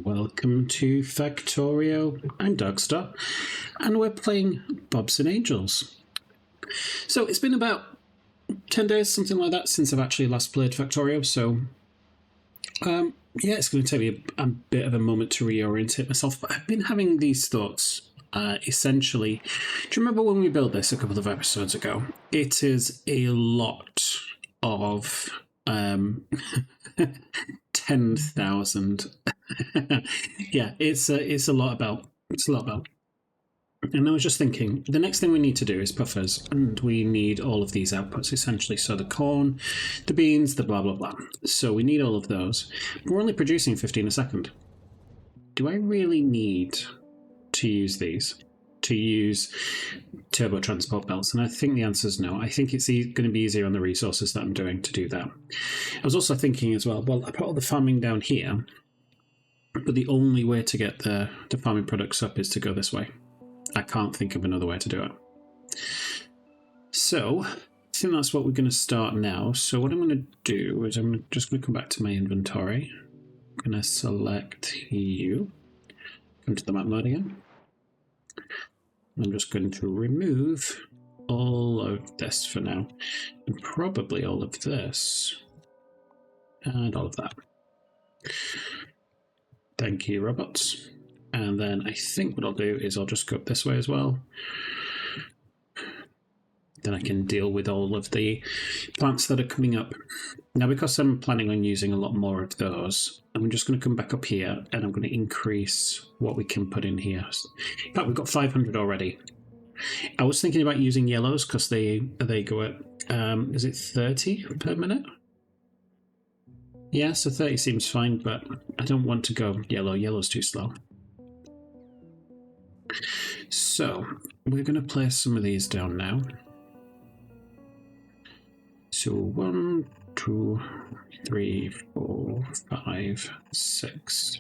Welcome to Factorio. I'm Darkstar, and we're playing Bobs and Angels. So it's been about 10 days, something like that, since I've actually last played Factorio, so yeah, it's going to take me a bit of a moment to reorientate myself, but I've been having these thoughts. Essentially, do you remember when we built this a couple of episodes ago? It is a lot of 10,000. Yeah, it's a lot about. And I was just thinking, the next thing we need to do is buffers, and we need all of these outputs essentially. So the corn, the beans, the blah blah blah. So we need all of those. We're only producing 15 a second. Do I really need to use these? To use turbo transport belts? And I think the answer is no. I think it's going to be easier on the resources that I'm doing to do that. I was also thinking as well, I put all the farming down here, but the only way to get the farming products up is to go this way. I can't think of another way to do it. So I think that's what we're going to start now. So what I'm going to do is I'm just going to come back to my inventory. I'm going to select you. Come to the map mode again. I'm just going to remove all of this for now, and probably all of this, and all of that. Thank you, robots. And then I think what I'll do is I'll just go up this way as well. Then I can deal with all of the plants that are coming up. Now, because I'm planning on using a lot more of those, I'm just going to come back up here and I'm going to increase what we can put in here. In fact, we've got 500 already. I was thinking about using yellows because they go at, is it 30 per minute? Yeah, so 30 seems fine, but I don't want to go yellow. Yellow's too slow. So we're going to place some of these down now. So 1, 2, 3, 4, 5, 6.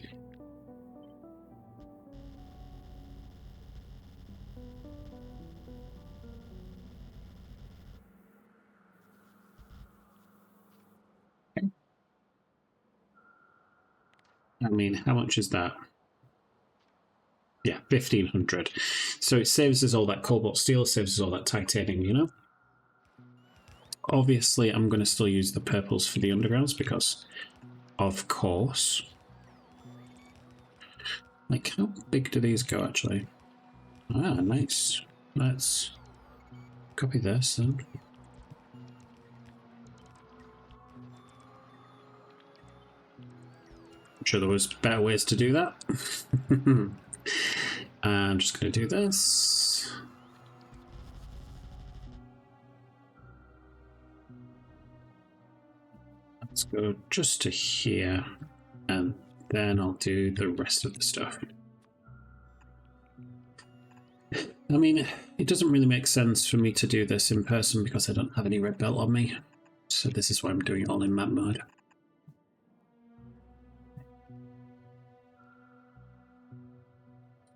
I mean, how much is that? Yeah, 1,500. So it saves us all that cobalt steel, saves us all that titanium, you know? Obviously, I'm going to still use the purples for the undergrounds because, of course. Like, how big do these go, actually? Ah, nice. Let's copy this then. I'm sure there was better ways to do that. I'm just going to do this. Let's go just to here, and then I'll do the rest of the stuff. I mean, it doesn't really make sense for me to do this in person because I don't have any red belt on me. So this is why I'm doing it all in map mode.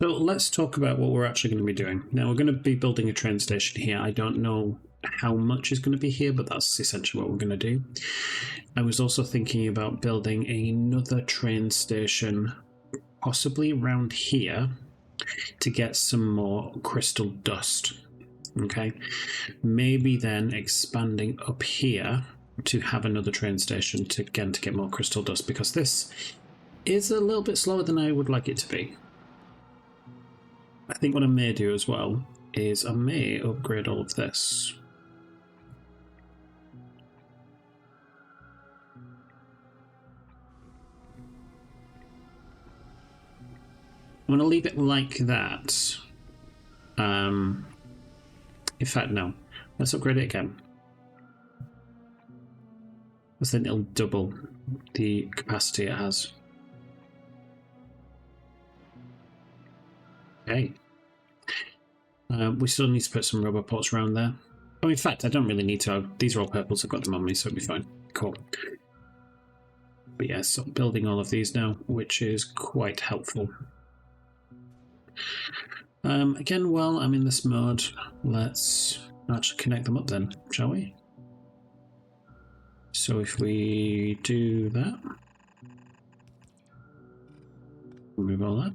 So let's talk about what we're actually going to be doing. Now, we're going to be building a train station here. I don't know how much is going to be here, but that's essentially what we're going to do. I was also thinking about building another train station, possibly around here, to get some more crystal dust. Okay, maybe then expanding up here to have another train station to get more crystal dust, because this is a little bit slower than I would like it to be. I think what I may do as well is I may upgrade all of this. I'm going to leave it like that. In fact, no. Let's upgrade it again. Because then it'll double the capacity it has. Okay. We still need to put some rubber ports around there. Oh, in fact, I don't really need to. These are all purples. I've got them on me, so it'll be fine. Cool. But yeah, so building all of these now, which is quite helpful. Again, while I'm in this mode, let's actually connect them up then, shall we? So if we do that. Remove all that.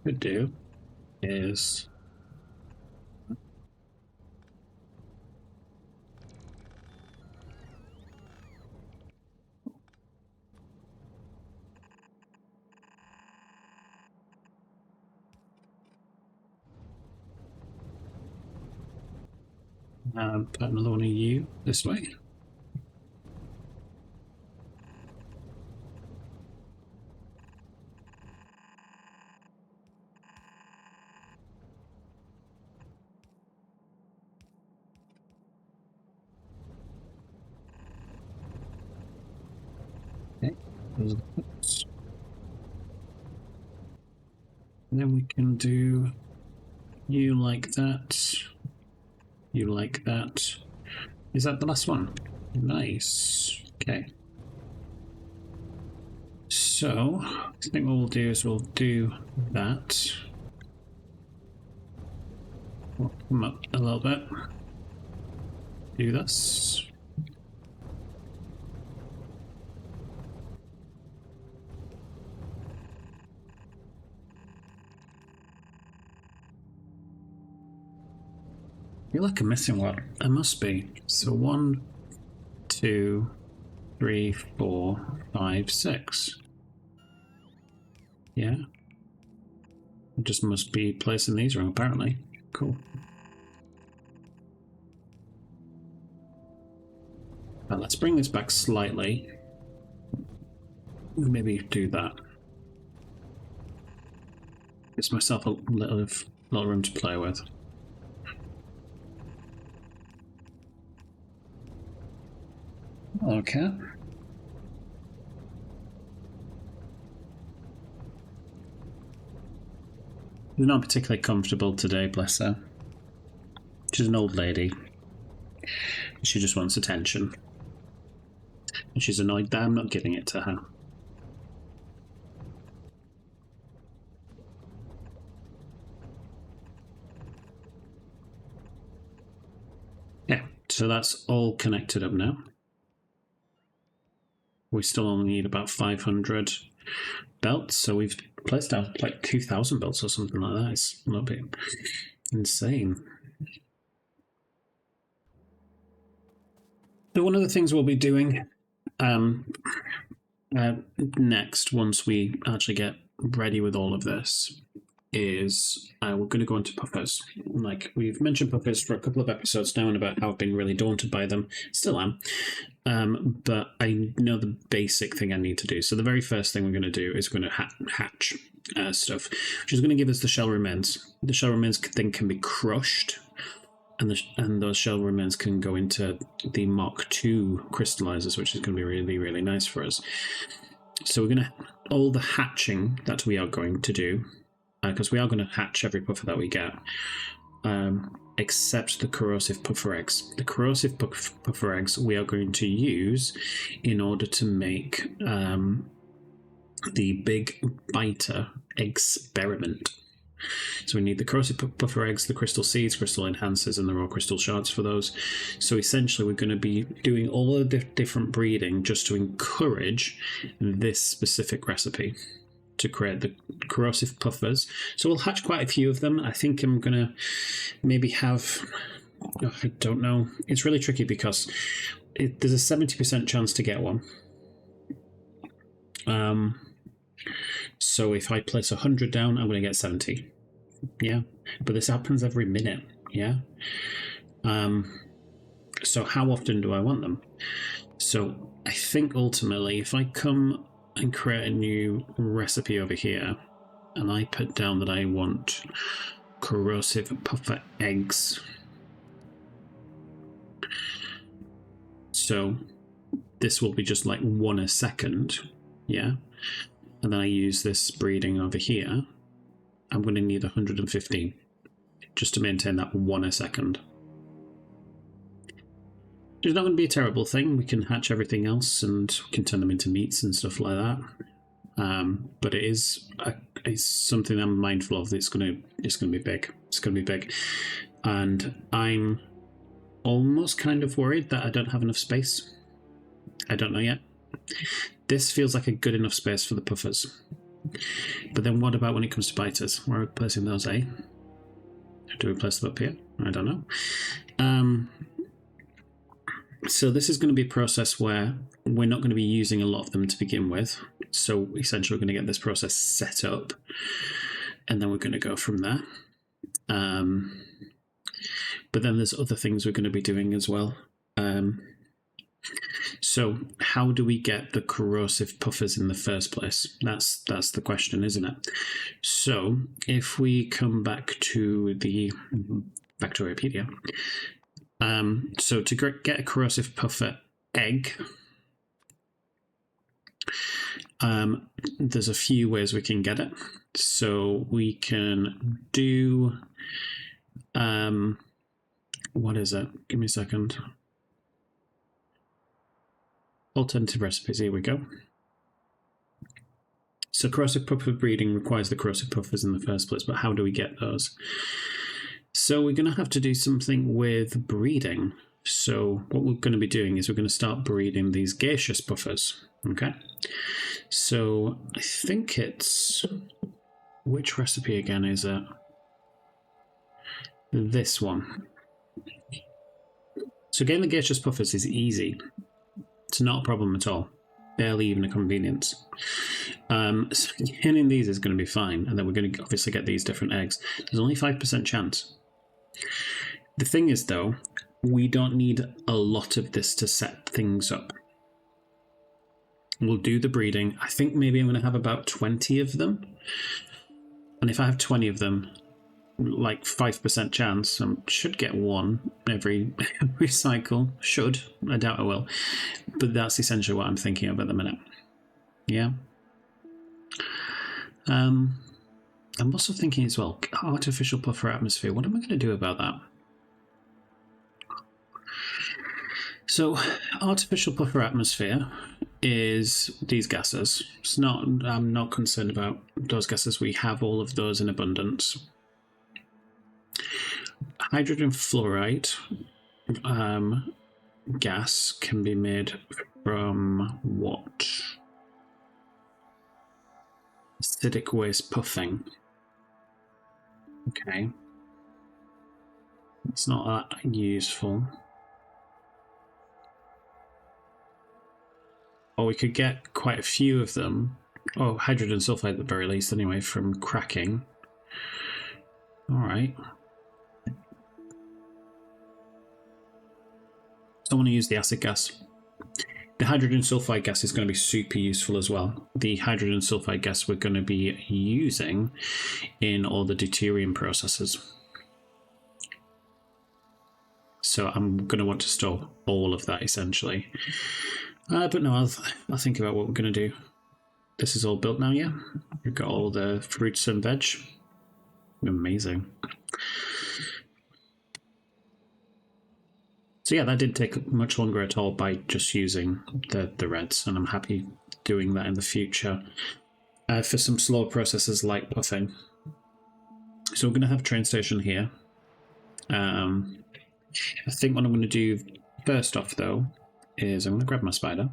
Could do is put another one of you this way. Okay. And then we can do you like that. You like that. Is that the last one? Nice. Okay. So, I think what we'll do is we'll do that. We'll come up a little bit. Do this. I feel like I'm missing one. I must be. So 1, 2, 3, 4, 5, 6. Yeah. I just must be placing these wrong, apparently. Cool. Well, let's bring this back slightly. Maybe do that. Gives myself a little room to play with. Okay. She's not particularly comfortable today, bless her. She's an old lady. She just wants attention. And she's annoyed that I'm not giving it to her. Yeah, so that's all connected up now. We still only need about 500 belts, so we've placed down like 2,000 belts or something like that. It's a little bit insane. So one of the things we'll be doing next, once we actually get ready with all of this, is we're going to go into puffers. Like, we've mentioned puffers for a couple of episodes now and about how I've been really daunted by them. Still am. But I know the basic thing I need to do. So the very first thing we're going to do is we're going to hatch stuff, which is going to give us the shell remains. The shell remains then can be crushed, and those shell remains can go into the Mark II crystallizers, which is going to be really, really nice for us. So we're going to, all the hatching that we are going to do, because we are going to hatch every puffer that we get, except the corrosive puffer eggs. The corrosive puffer eggs we are going to use in order to make the big biter experiment. So we need the corrosive puffer eggs, the crystal seeds, crystal enhancers, and the raw crystal shards for those. So essentially we're going to be doing all of the different breeding just to encourage this specific recipe to create the corrosive puffers. So we'll hatch quite a few of them. I think I'm going to maybe have... Oh, I don't know. It's really tricky because there's a 70% chance to get one. So if I place 100 down, I'm going to get 70. Yeah. But this happens every minute. Yeah. So how often do I want them? So I think ultimately, if I come and create a new recipe over here, and I put down that I want corrosive puffer eggs. So this will be just like 1 a second. Yeah. And then I use this breeding over here. I'm going to need 115 just to maintain that 1 a second. It's not going to be a terrible thing. We can hatch everything else and we can turn them into meats and stuff like that. But it's something I'm mindful of. It's going to be big. It's going to be big, and I'm almost kind of worried that I don't have enough space. I don't know yet. This feels like a good enough space for the puffers. But then what about when it comes to biters? Where are we placing those, eh? Do we place them up here? I don't know. So this is going to be a process where we're not going to be using a lot of them to begin with. So essentially we're going to get this process set up and then we're going to go from there. But then there's other things we're going to be doing as well. So how do we get the corrosive puffers in the first place? That's the question, isn't it? So if we come back to the Factoriopedia, so to get a corrosive puffer egg, there's a few ways we can get it. So we can do, what is it? Give me a second. Alternative recipes, here we go. So corrosive puffer breeding requires the corrosive puffers in the first place, but how do we get those? So we're going to have to do something with breeding. So what we're going to be doing is we're going to start breeding these gaseous puffers, okay? So I think it's, which recipe again is it? This one. So getting the gaseous puffers is easy. It's not a problem at all. Barely even a convenience. So getting these is going to be fine, and then we're going to obviously get these different eggs. There's only 5% chance. The thing is, though, we don't need a lot of this to set things up. We'll do the breeding. I think maybe I'm going to have about 20 of them. And if I have 20 of them, like 5% chance, I should get one every cycle. Should. I doubt I will. But that's essentially what I'm thinking of at the minute. Yeah. I'm also thinking as well, artificial puffer atmosphere. What am I going to do about that? So, artificial puffer atmosphere is these gases. I'm not concerned about those gases. We have all of those in abundance. Hydrogen fluoride gas can be made from what? Acidic waste puffing. Okay. It's not that useful. Or we could get quite a few of them. Oh, hydrogen sulfide at the very least, anyway, from cracking. Alright. I want to use the acid gas. The hydrogen sulfide gas is going to be super useful as well. The hydrogen sulfide gas we're going to be using in all the deuterium processes. So I'm going to want to store all of that essentially. But no, I'll think about what we're going to do. This is all built now, yeah? We've got all the fruits and veg. Amazing. So yeah, that didn't take much longer at all by just using the reds, and I'm happy doing that in the future for some slower processes like puffing. So we're going to have a train station here. I think what I'm going to do first off, though, is I'm going to grab my spider.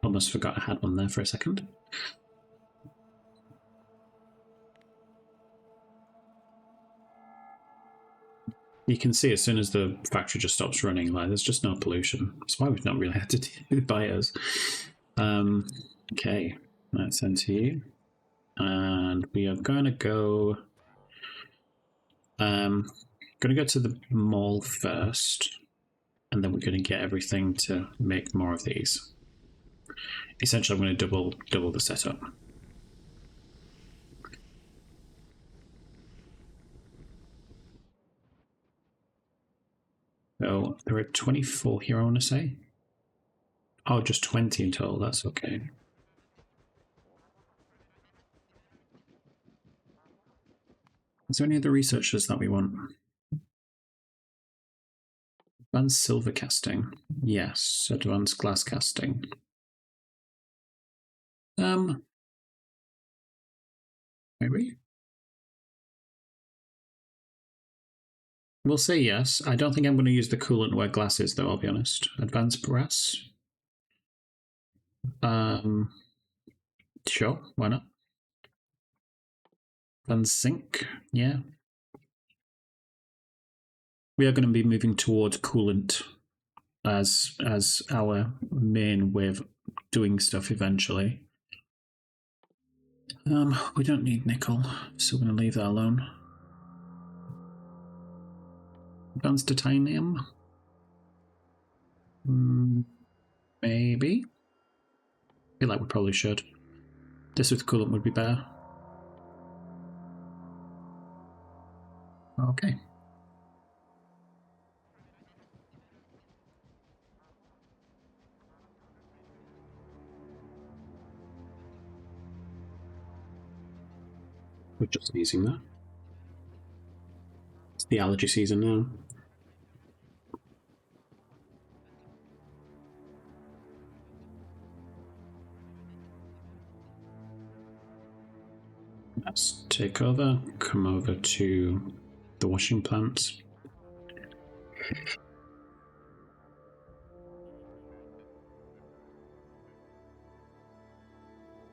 Almost forgot I had one there for a second. You can see as soon as the factory just stops running, like there's just no pollution. That's why we've not really had to deal with buyers. Okay, let's enter you. And we are going to go... going to go to the mall first. And then we're going to get everything to make more of these. Essentially, I'm going to double the setup. So there are 24 here, I want to say. Oh, just 20 in total, that's okay. Is there any other researchers that we want? Advanced silver casting. Yes, advanced glass casting. Maybe? We'll say yes. I don't think I'm going to use the coolant where glass is, though, I'll be honest. Advanced brass? Sure, why not? And zinc, yeah. We are going to be moving towards coolant as our main way of doing stuff eventually. We don't need nickel, so we're going to leave that alone. Advanced titanium? Maybe. I feel like we probably should. This with coolant would be better. Okay. We're just using that. It's the allergy season now. Let's take over, come over to the washing plants.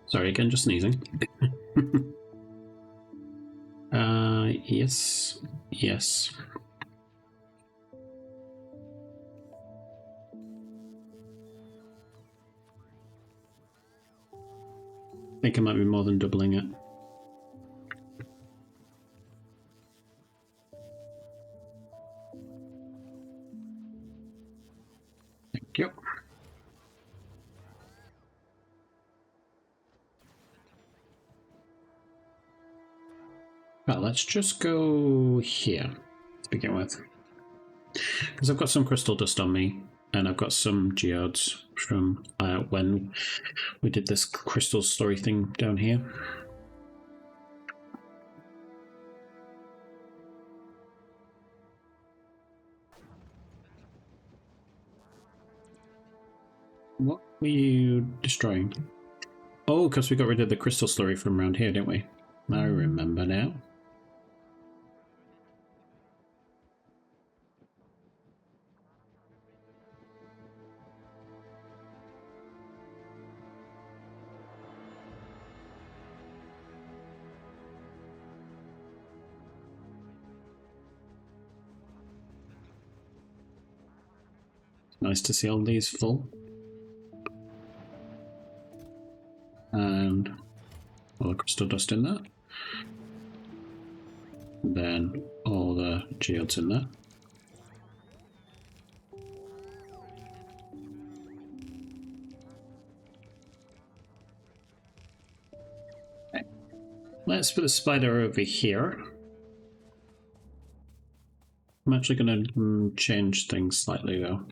Sorry again, just sneezing. Yes. Yes. I think it might be more than doubling it. Thank you. Well, let's just go here to begin with. Because I've got some crystal dust on me, and I've got some geodes from when we did this crystal story thing down here. What were you destroying? Oh, because we got rid of the crystal slurry from around here, didn't we? I remember now. Nice to see all these full. And all the crystal dust in there. And then all the geodes in there. Okay. Let's put the spider over here. I'm actually going to change things slightly though,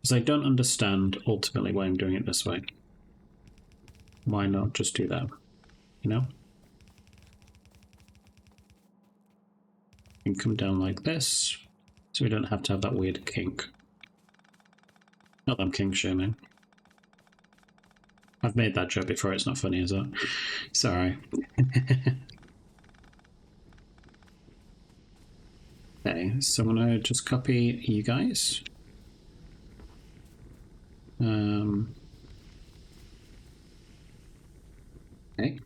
because I don't understand ultimately why I'm doing it this way. Why not just do that, you know? You can come down like this, so we don't have to have that weird kink. Not that I'm kink shaming. I've made that joke before, it's not funny, is it? Sorry. Okay, so I'm gonna just copy you guys. Okay.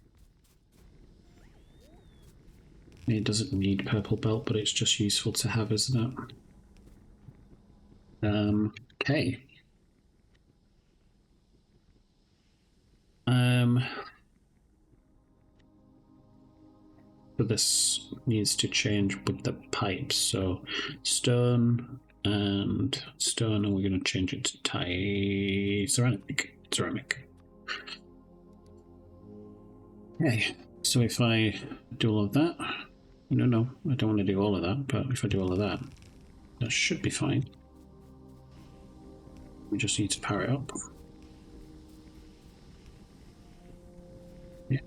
It doesn't need purple belt, but it's just useful to have, isn't it? Okay. But this needs to change with the pipes. So stone and stone, and we're going to change it to ceramic. Ceramic. Okay. So if I do all of that, no, I don't want to do all of that. But if I do all of that, that should be fine. We just need to power it up. Yeah.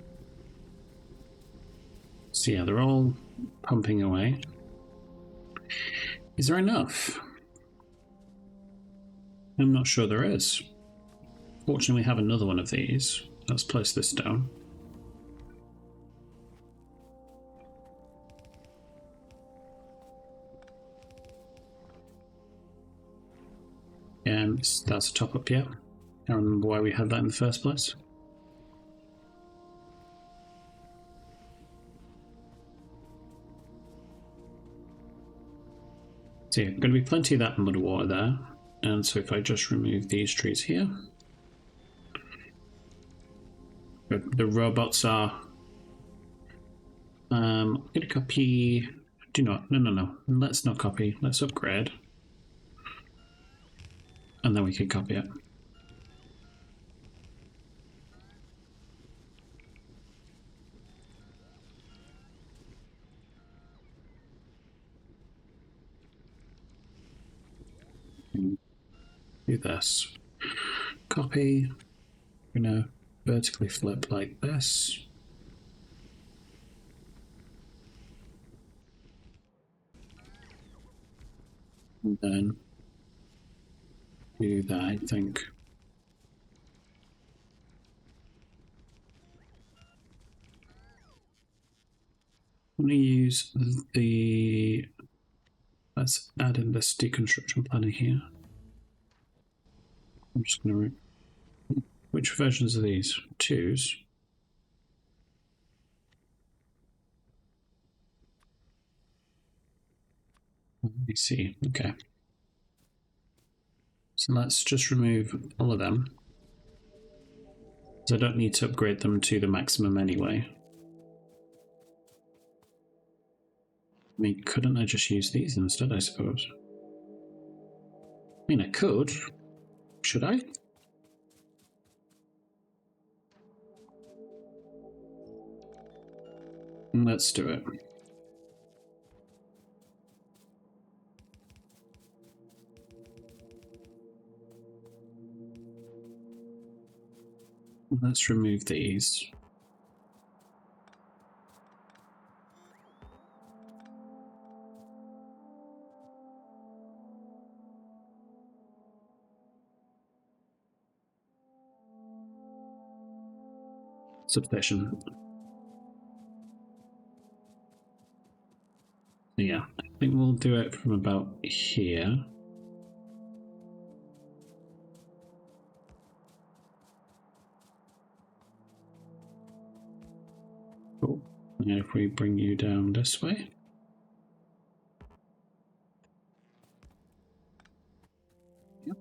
So yeah, they're all pumping away. Is there enough? I'm not sure there is. Fortunately, we have another one of these. Let's place this down. And that's a top up, yeah. can't remember why we had that in the first place. So yeah, going to be plenty of that mud water there. And so if I just remove these trees here, the robots are. I'm going to copy. Do not. No. Let's not copy. Let's upgrade, and then we can copy it. Do this. Copy. We're going to vertically flip like this. And then do that, I think. I'm going to use the. Let's add in this deconstruction planner here. I'm just going to. Which versions are these? 2s. Let me see. Okay. So let's just remove all of them. So I don't need to upgrade them to the maximum anyway. I mean, couldn't I just use these instead, I suppose? I mean, I could. Should I? Let's do it. Let's remove these. Substation. Yeah, I think we'll do it from about here. Cool. And if we bring you down this way. Yep.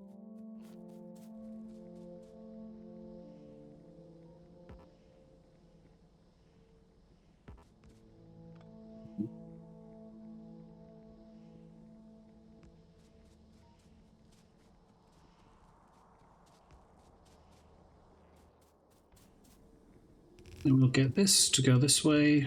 And we'll get this to go this way.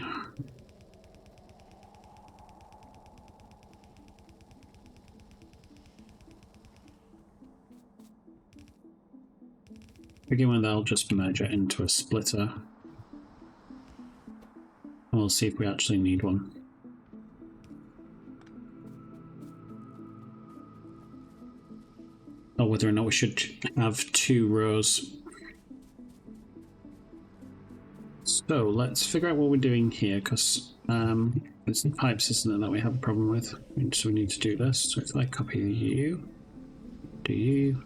Again, I'll just merge it into a splitter. We'll see if we actually need one. Or whether or not we should have 2 rows. So let's figure out what we're doing here, because it's the pipes, isn't it, that we have a problem with. So we need to do this. So if I copy you, do you,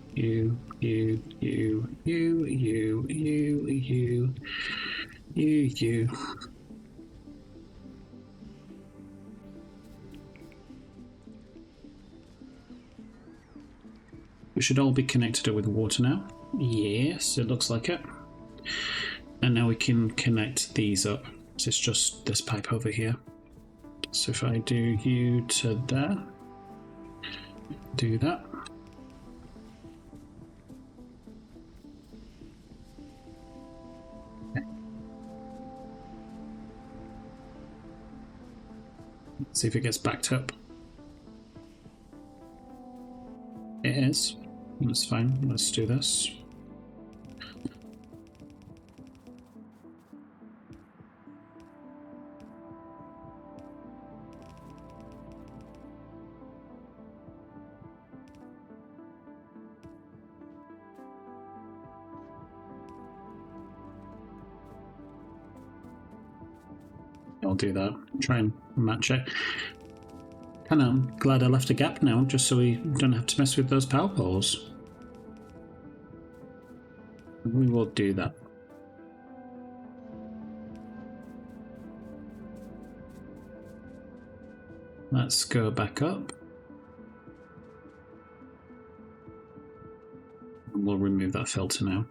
We should all be connected with water now. Yes, it looks like it. And now we can connect these up. So it's just this pipe over here. So if I do you to there, do that. Okay. Let's see if it gets backed up. It is. That's fine. Let's do this. I'll do that. Try and match it. And I'm glad I left a gap now, just so we don't have to mess with those power poles. We will do that. Let's go back up. And we'll remove that filter now.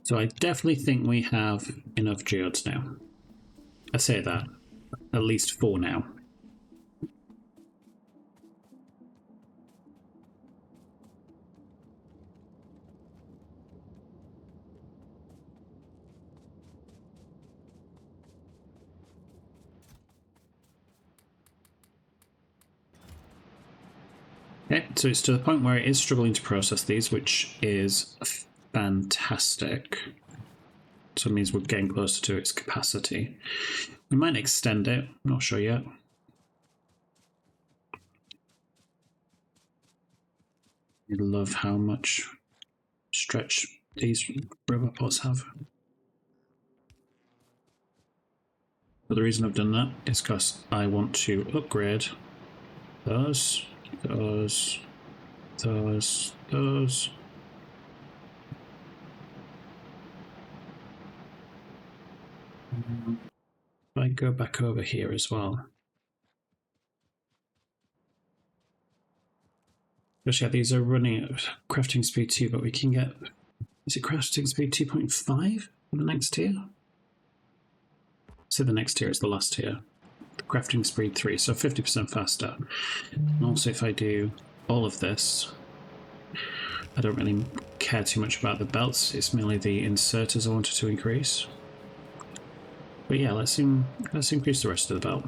So I definitely think we have enough geodes now. I say that. At least 4 now. Okay, so it's to the point where it is struggling to process these, which is fantastic. So it means we're getting closer to its capacity. We might extend it, I'm not sure yet. I love how much stretch these rubber pots have. But the reason I've done that is because I want to upgrade those. If I go back over here as well. But yeah, these are running at crafting speed 2, but we can get... Is it crafting speed 2.5 for the next tier? So the next tier is the last tier. The crafting speed 3, so 50% faster. And also if I do all of this, I don't really care too much about the belts, it's mainly the inserters I wanted to increase. But yeah, let's increase the rest of the belt.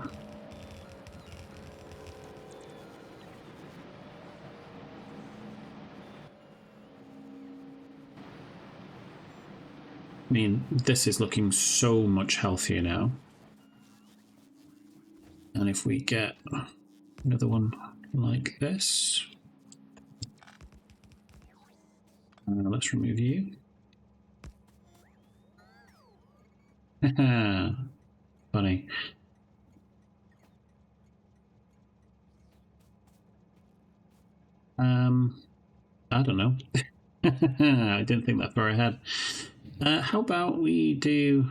I mean, this is looking so much healthier now. And if we get another one like this, let's remove you. Funny. I don't know. I didn't think that far ahead. How about we do...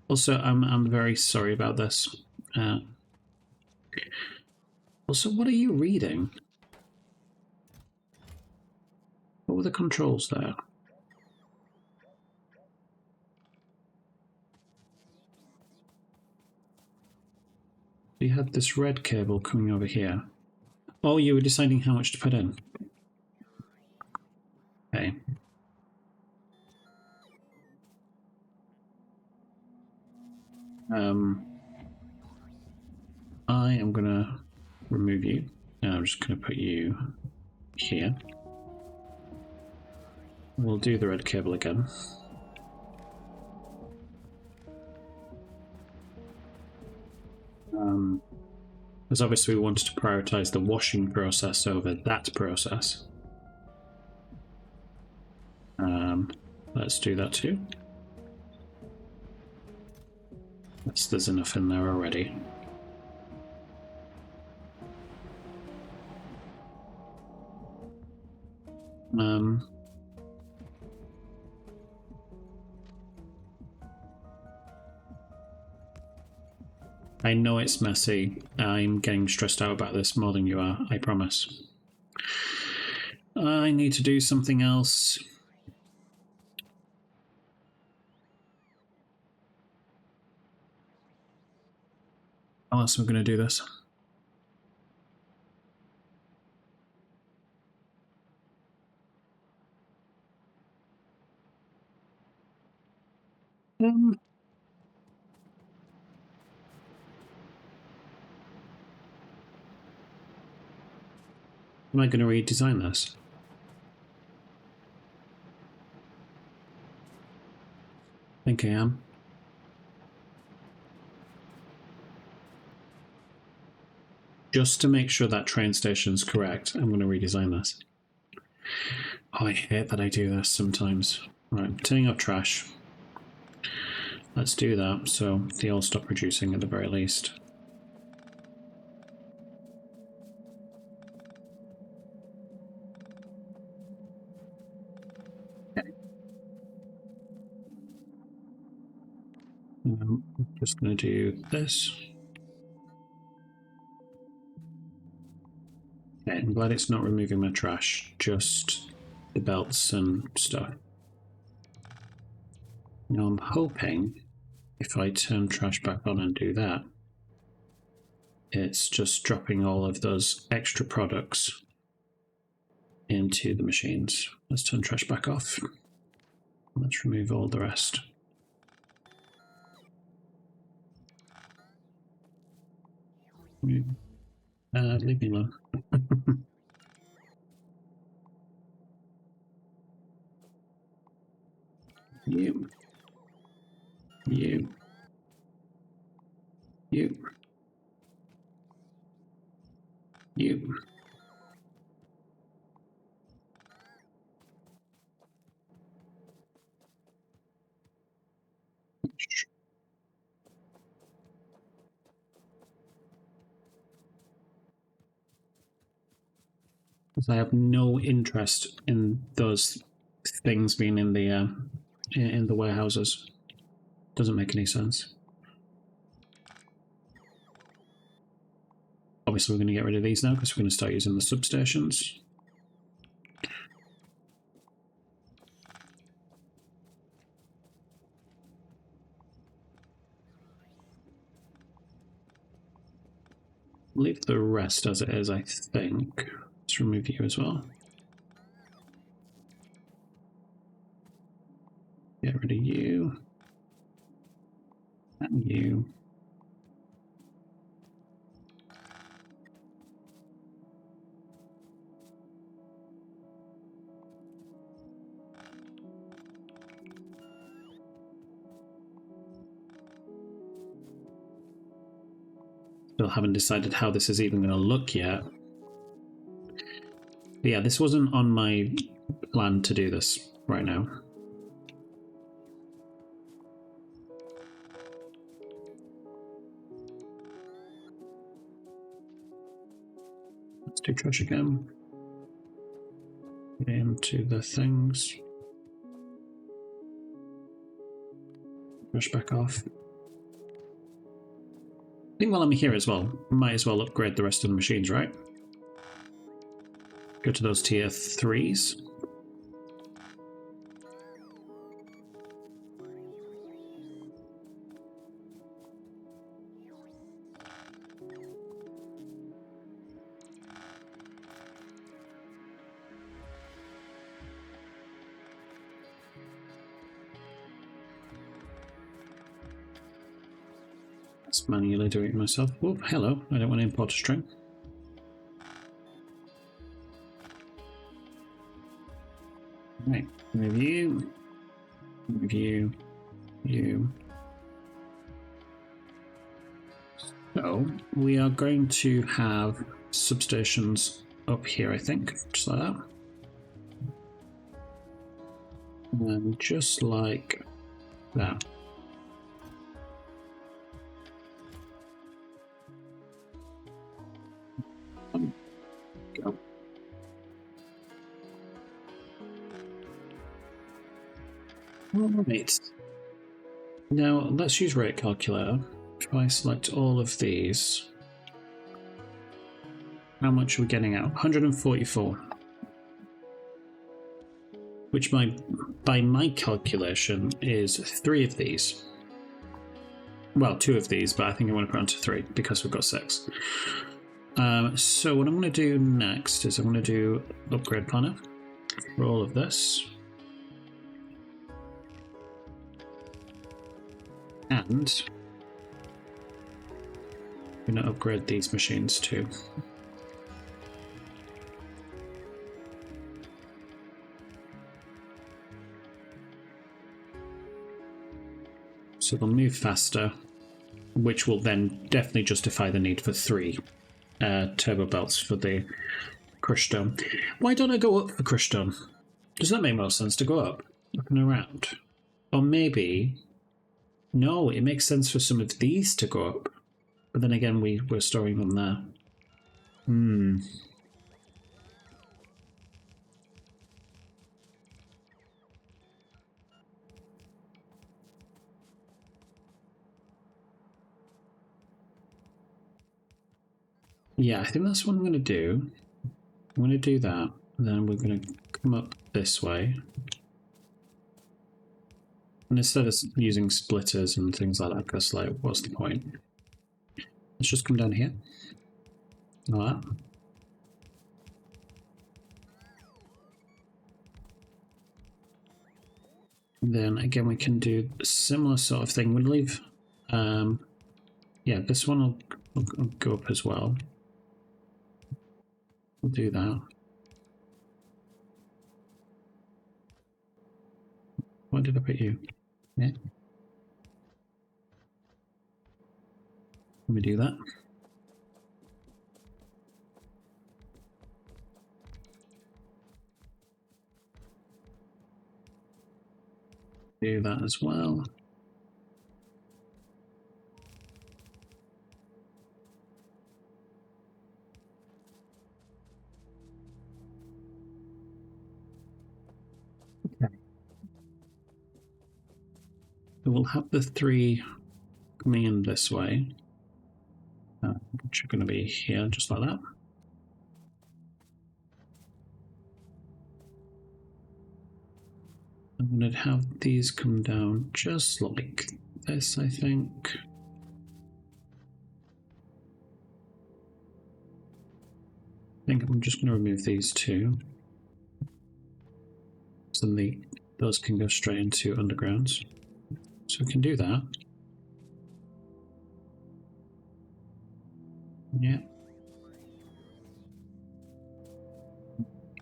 Also, I'm very sorry about this. Also, what are you reading? What were the controls there? You had this red cable coming over here. Oh, you were deciding how much to put in. Okay. I am gonna remove you. And I'm just gonna put you here. We'll do the red cable again. Because obviously we wanted to prioritize the washing process over that process. Let's do that too. There's enough in there already. I know it's messy. I'm getting stressed out about this more than you are, I promise. I need to do something else. How else am I going to do this? Am I going to redesign this? I think I am. Just to make sure that train station is correct, I'm going to redesign this. Oh, I hate that I do this sometimes. Right, turning off trash. let's do that. So they all stop producing at the very least. Okay. I'm just going to do this. Okay, I'm glad it's not removing my trash, just the belts and stuff. Now I'm hoping if I turn trash back on and do that, it's just dropping all of those extra products into the machines. Let's turn trash back off. Let's remove all the rest. Leave me alone. You. You. You. You. Because I have no interest in those things being in the warehouses. Doesn't make any sense. Obviously, we're going to get rid of these now because we're going to start using the substations. Leave the rest as it is, I think. Let's remove you as well. Get rid of you. And you. Still haven't decided how this is even going to look yet. But yeah, this wasn't on my plan to do this right now. Let's do trash again. Get into the things. Brush back off. I think while I'm here as well, might as well upgrade the rest of the machines, right? Go to those tier 3s. Let's manually do it myself. Oh, hello. I don't want to import a string. Right, review, review, you. So we are going to have substations up here, I think, just like that. And then just like that. Go. Right. Now let's use rate calculator. If I select all of these, how much are we getting out? 144. Which by my calculation is 3 of these. Well, 2 of these, but I think I want to put on to 3 because we've got 6. So what I'm going to do next is I'm going to do upgrade planner for all of this. And I'm going to upgrade these machines too. So they'll move faster, which will then definitely justify the need for 3 turbo belts for the crushed stone. Why don't I go up for crushed stone? Does that make more sense to go up and around? Or maybe No, it makes sense for some of these to go up. But then again, we're storing them there. Hmm. Yeah, I think that's what I'm going to do. I'm going to do that, and then we're going to come up this way. And instead of using splitters and things like that, because, like, what's the point? Let's just come down here. Like that. And then again, we can do a similar sort of thing. We'll leave, yeah, this one will go up as well. We'll do that. Why did I put you? Yeah. Let me do that. Do that as well. Okay. So we'll have the 3 coming in this way, which are going to be here, just like that. I'm going to have these come down just like this, I think. I think I'm just going to remove these 2. So then those can go straight into undergrounds. So we can do that. Yeah.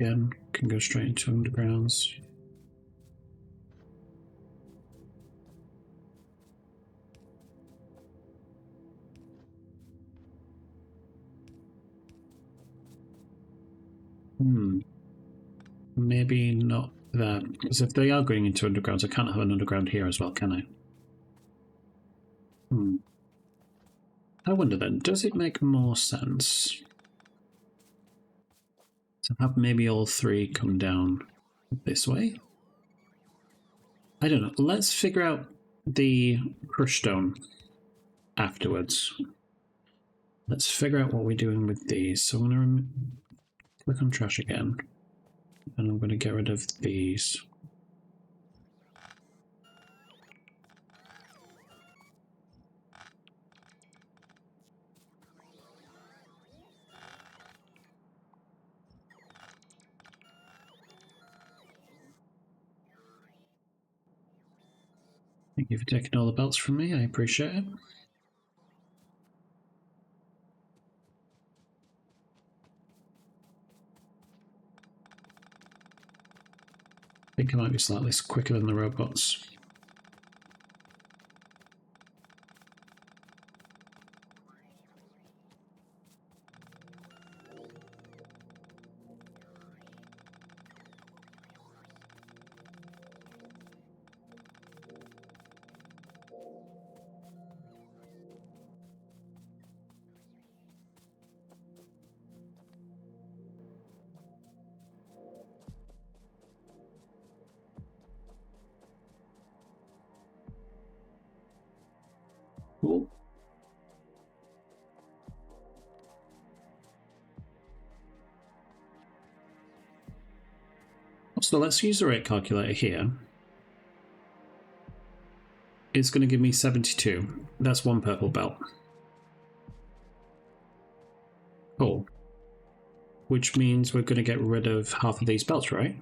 Again, can go straight into undergrounds. Maybe not that, because if they are going into undergrounds, I can't have an underground here as well, can I? I wonder then, does it make more sense to have maybe all 3 come down this way? I don't know. Let's figure out the crush stone afterwards. Let's figure out what we're doing with these. So I'm going to click on trash again, and I'm going to get rid of these. Thank you for taking all the belts from me. I appreciate it. I think I might be slightly quicker than the robots. Cool. So let's use the rate calculator here. It's going to give me 72. That's 1 purple belt. Cool. Which means we're going to get rid of half of these belts, right?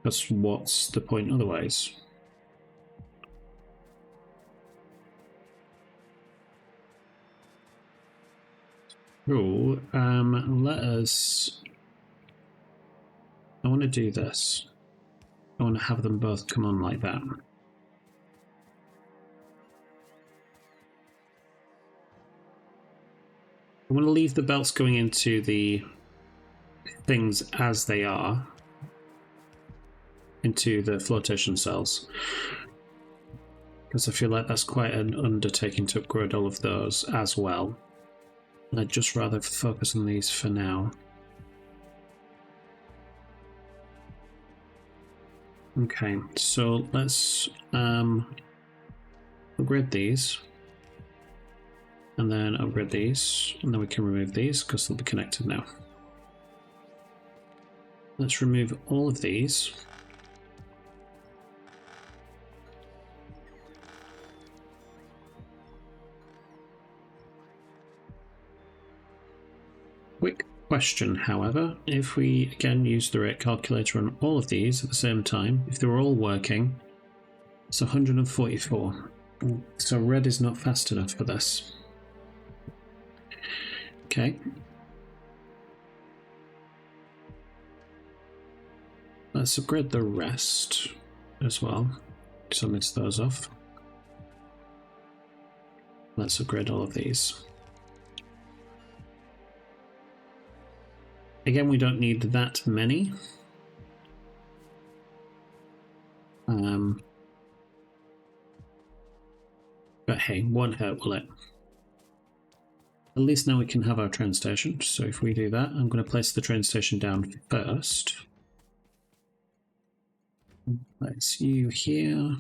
Because what's the point otherwise? Cool. Let us... I want to do this. I want to have them both come on like that. I want to leave the belts going into the things as they are, into the flotation cells. because I feel like that's quite an undertaking to upgrade all of those as well. And I'd just rather focus on these for now. Okay, so let's upgrade these, and then upgrade these, and then we can remove these because they'll be connected now. Let's remove all of these. Quick question, however, if we again use the rate calculator on all of these at the same time, if they were all working, it's 144. So red is not fast enough for this. Okay. Let's upgrade the rest as well. So mix those off. Let's upgrade all of these. Again, we don't need that many. But hey, won't hurt, will it? At least now we can have our train station. So if we do that, I'm going to place the train station down first. Place you here.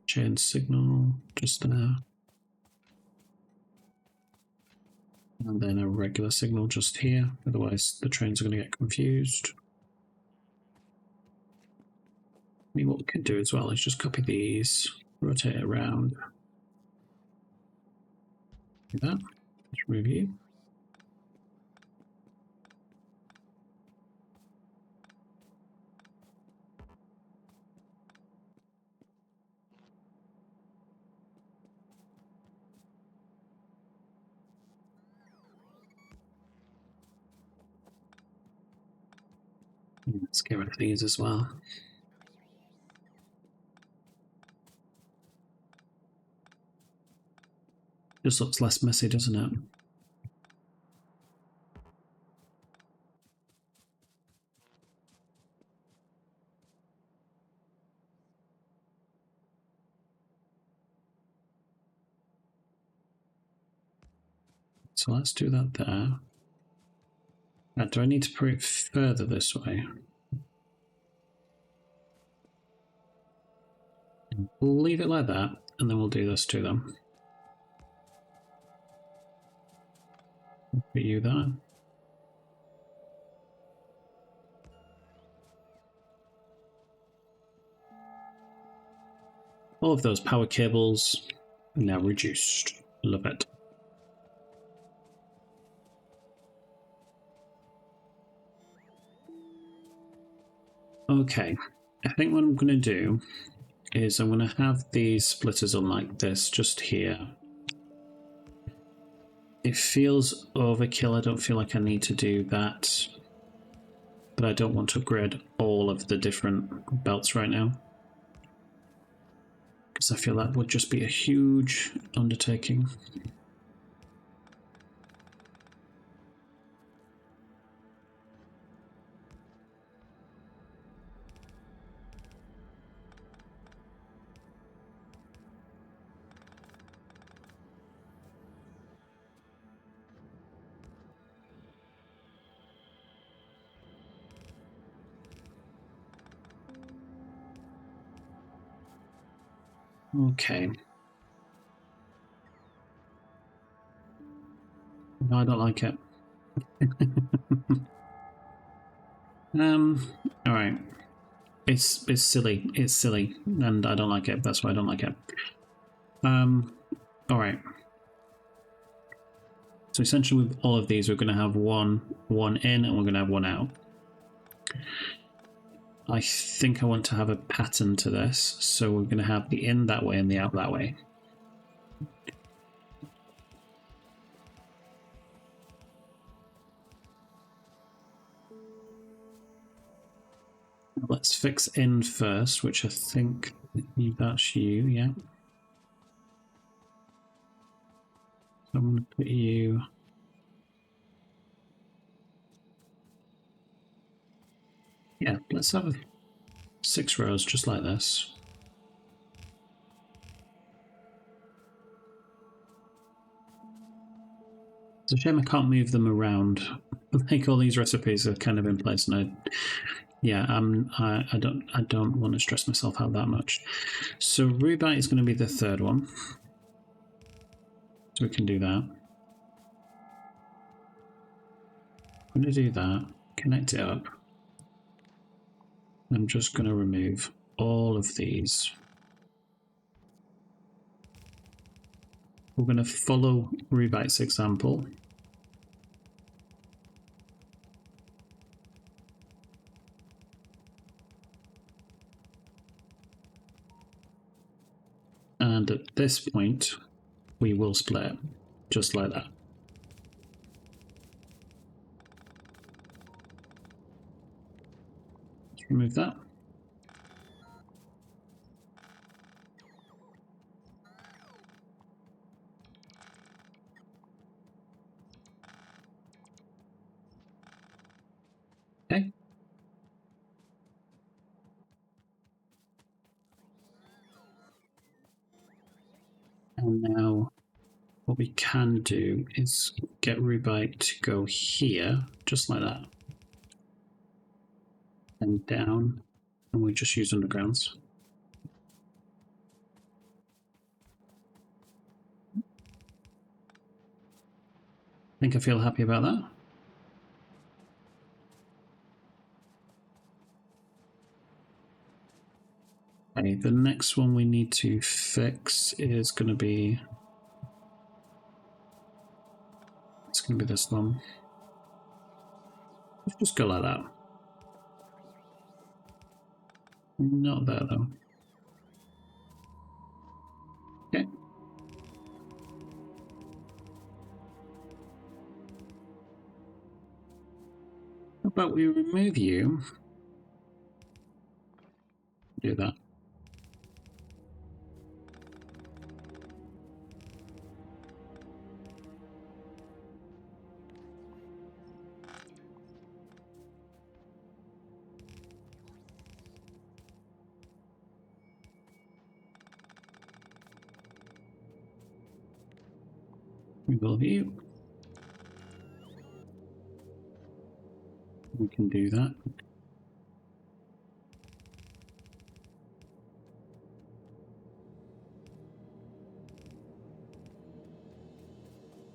Chain signal just there. And then a regular signal just here. Otherwise, the trains are going to get confused. I mean, what we can do as well is just copy these, rotate it around. Do that. Let's remove you. Let's get rid of these as well. Just looks less messy, doesn't it? So let's do that there. Now, do I need to put it further this way? We'll leave it like that, and then we'll do this to them. Put you there. All of those power cables now reduced. Love it. Okay, I think what I'm going to do is I'm going to have these splitters on like this just here. It feels overkill. I don't feel like I need to do that, but I don't want to upgrade all of the different belts right now, because I feel that would just be a huge undertaking. Okay. No, I don't like it. All right. It's silly. It's silly, and I don't like it. That's why I don't like it. All right. So essentially, with all of these, we're going to have one in, and we're going to have one out. I think I want to have a pattern to this, so we're going to have the in that way and the out that way. Let's fix in first, which I think that's you, yeah. So I'm going to put you... Yeah, let's have 6 rows just like this. It's a shame I can't move them around. Like all these recipes are kind of in place, and I don't want to stress myself out that much. So Rubite is going to be the third one. So we can do that. I'm going to do that. Connect it up. I'm just going to remove all of these. We're going to follow Rubite's example. And at this point, we will split, just like that. Let's remove that. Okay. And now what we can do is get Rubite to go here, just like that. And down, and we just use undergrounds. I think I feel happy about that. Okay, the next one we need to fix is going to be... It's going to be this one. Let's just go like that. Not there, though. Okay. How about we remove you? Do that. Remove you. We can do that.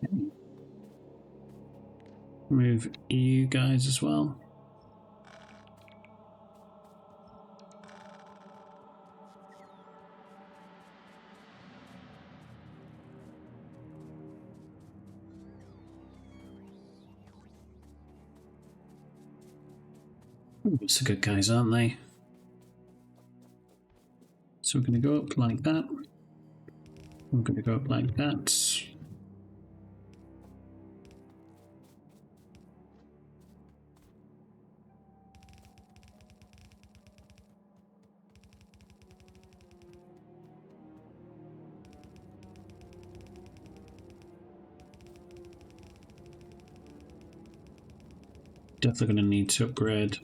Okay. Remove you guys as well. These are good guys, aren't they? So we're going to go up like that. We're going to go up like that. Definitely going to need to upgrade.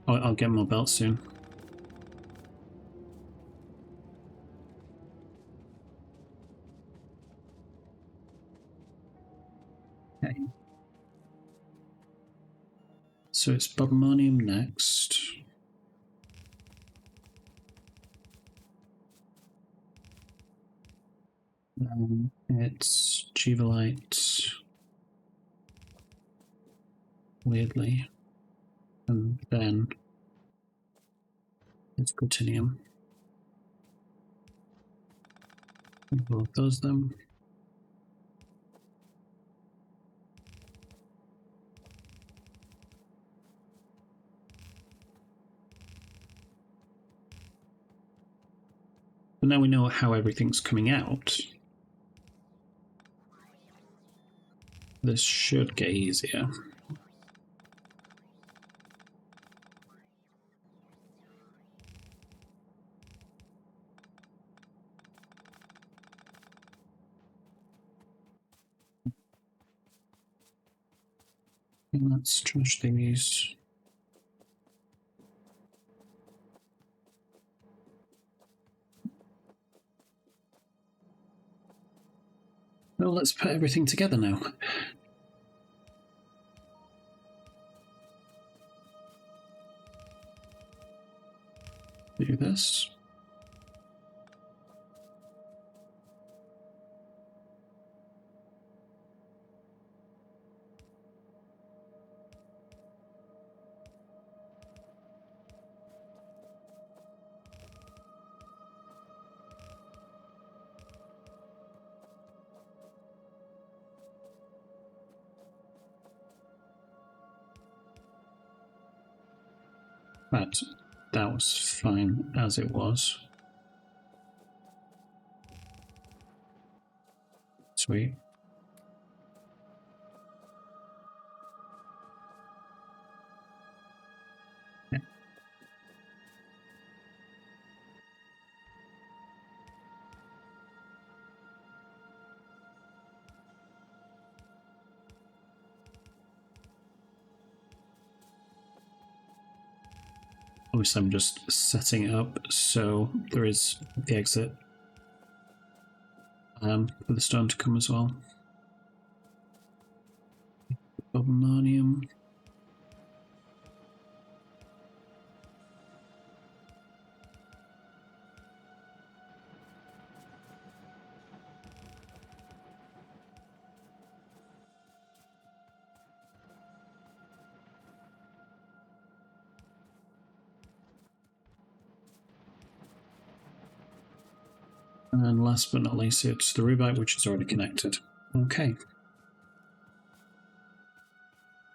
I'll get more belts soon. Okay. So it's Bobomonium next. It's Jubilite. Weirdly. And then it's Plutonium. Both those them. But now we know how everything's coming out. This should get easier. And let's trash these. Well, let's put everything together now. Do this. But that was fine as it was. Sweet. Okay. Obviously, I'm just setting it up so there is the exit for the stone to come as well. Obmanium. And last but not least, it's the rubite, which is already connected. Okay.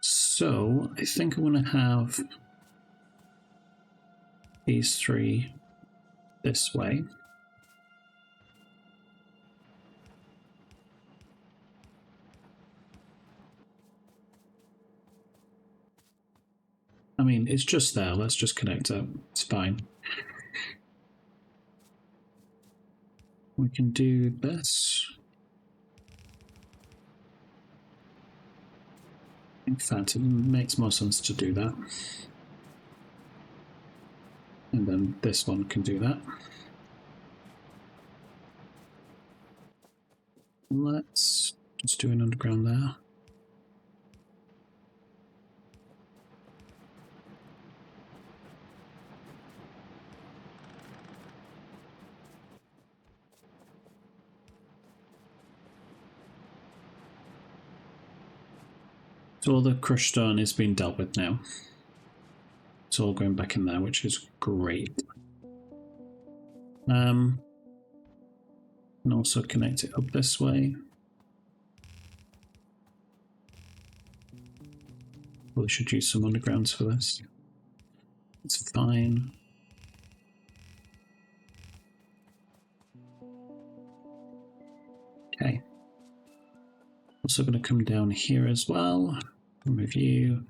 So I think I'm going to have these three this way. I mean, it's just there. Let's just connect it. It's fine. We can do this. In fact, it makes more sense to do that. And then this one can do that. Let's just do an underground there. So all the crushed stone is being dealt with now. It's all going back in there, which is great. And also connect it up this way. We should use some undergrounds for this. It's fine. Okay. Also going to come down here as well. Review.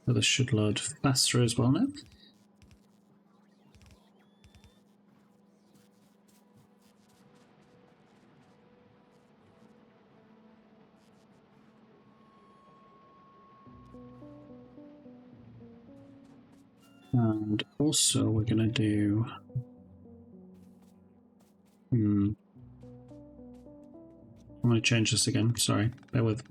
So this should load faster as well now. And also we're going to do... I'm going to change this again, sorry, bear with.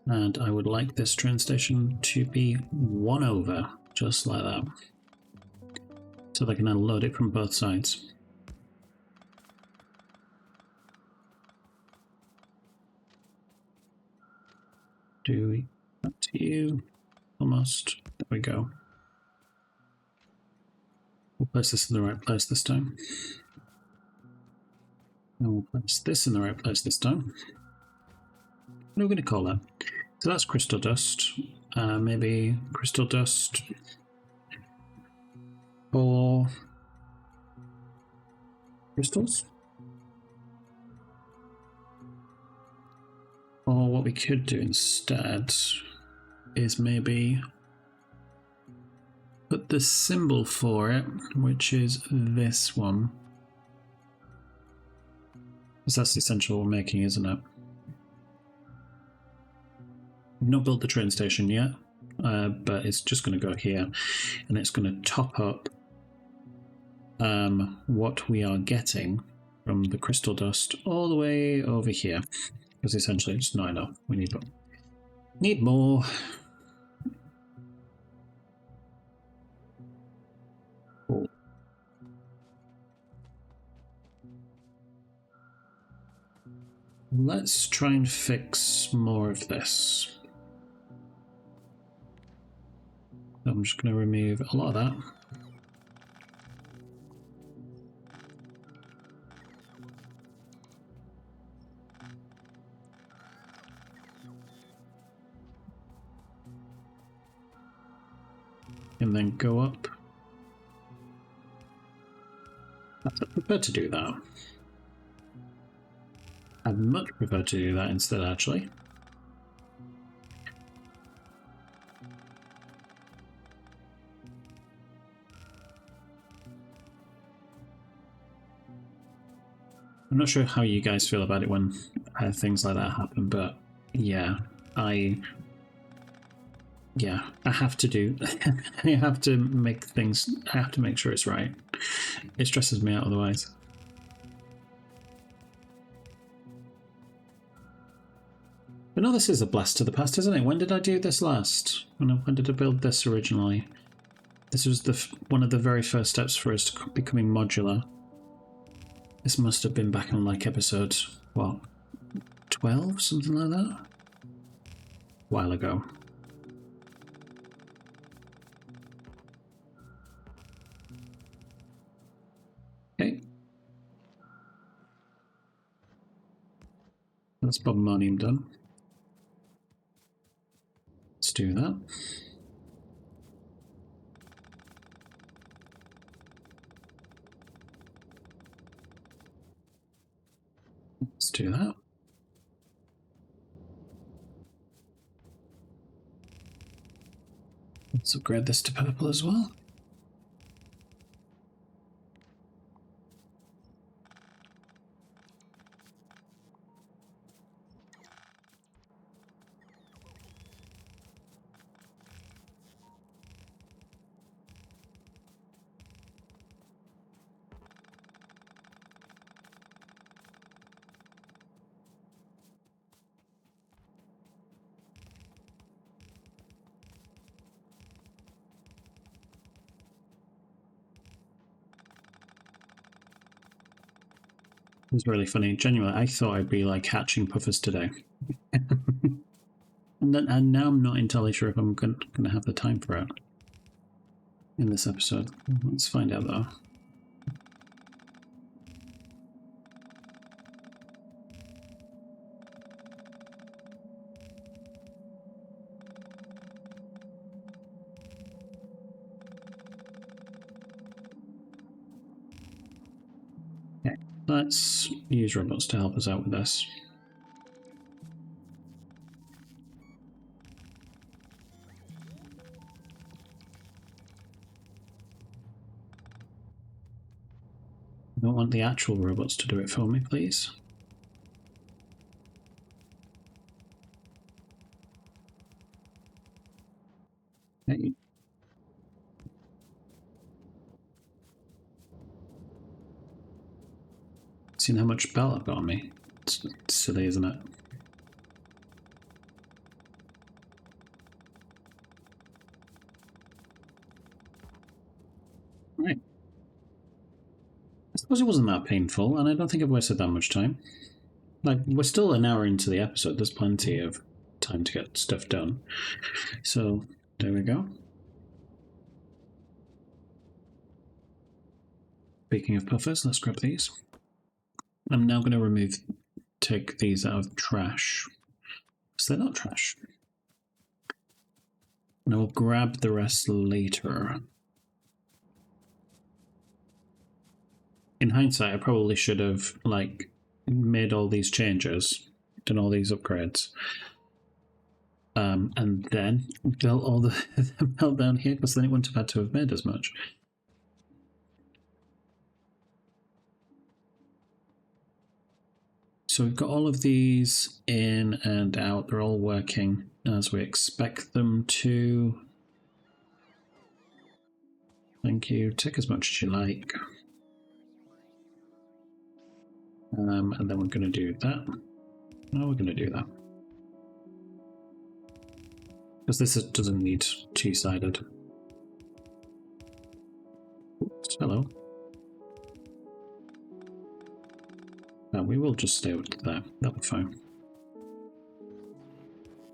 And I would like this train station to be 1 over, just like that. So they can unload it from both sides. Do we up to you? Almost. There we go. We'll place this in the right place this time. And we'll place this in the right place this time. What are we going to call that? So that's crystal dust. Maybe crystal dust for crystals. Or what we could do instead is maybe put the symbol for it, which is this one. Because that's the essential we're making, isn't it? We've not built the train station yet, but it's just going to go here, and it's going to top up what we are getting from the crystal dust all the way over here. Because essentially it's not enough. We need more. Cool. Let's try and fix more of this. I'm just going to remove a lot of that. And then go up. I prefer to do that. I'd much prefer to do that instead, actually. I'm not sure how you guys feel about it when things like that happen, but yeah, I have to do. I have to make things. I have to make sure it's right. It stresses me out otherwise. But no, this is a blast to the past, isn't it? When did I do this last? When did I build this originally? This was one of the very first steps for us to becoming modular. This must have been back on like episode, what, 12? Something like that? A while ago. Okay. That's Bobmonium done. Let's do that. Let's do that. Let's upgrade this to purple as well. It's really funny. Genuinely, I thought I'd be like hatching puffers today. and now I'm not entirely sure if I'm going to have the time for it in this episode. Let's find out though. Okay, let's use robots to help us out with this. I don't want the actual robots to do it for me, please. Okay. Seen how much bell I've got on me? It's silly, isn't it? Right. I suppose it wasn't that painful, and I don't think I've wasted that much time. Like, we're still an hour into the episode. There's plenty of time to get stuff done. So, there we go. Speaking of puffers, let's grab these. I'm now going to take these out of trash. Because they're not trash. And I will grab the rest later. In hindsight, I probably should have like made all these changes, done all these upgrades, and then built all the built down here, because then it wouldn't have had to have made as much. So we've got all of these in and out. They're all working as we expect them to. Thank you. Take as much as you like. And then we're going to do that. No, we're going to do that. Because this doesn't need two-sided. Oops, hello. No, we will just stay with that. That'll be fine.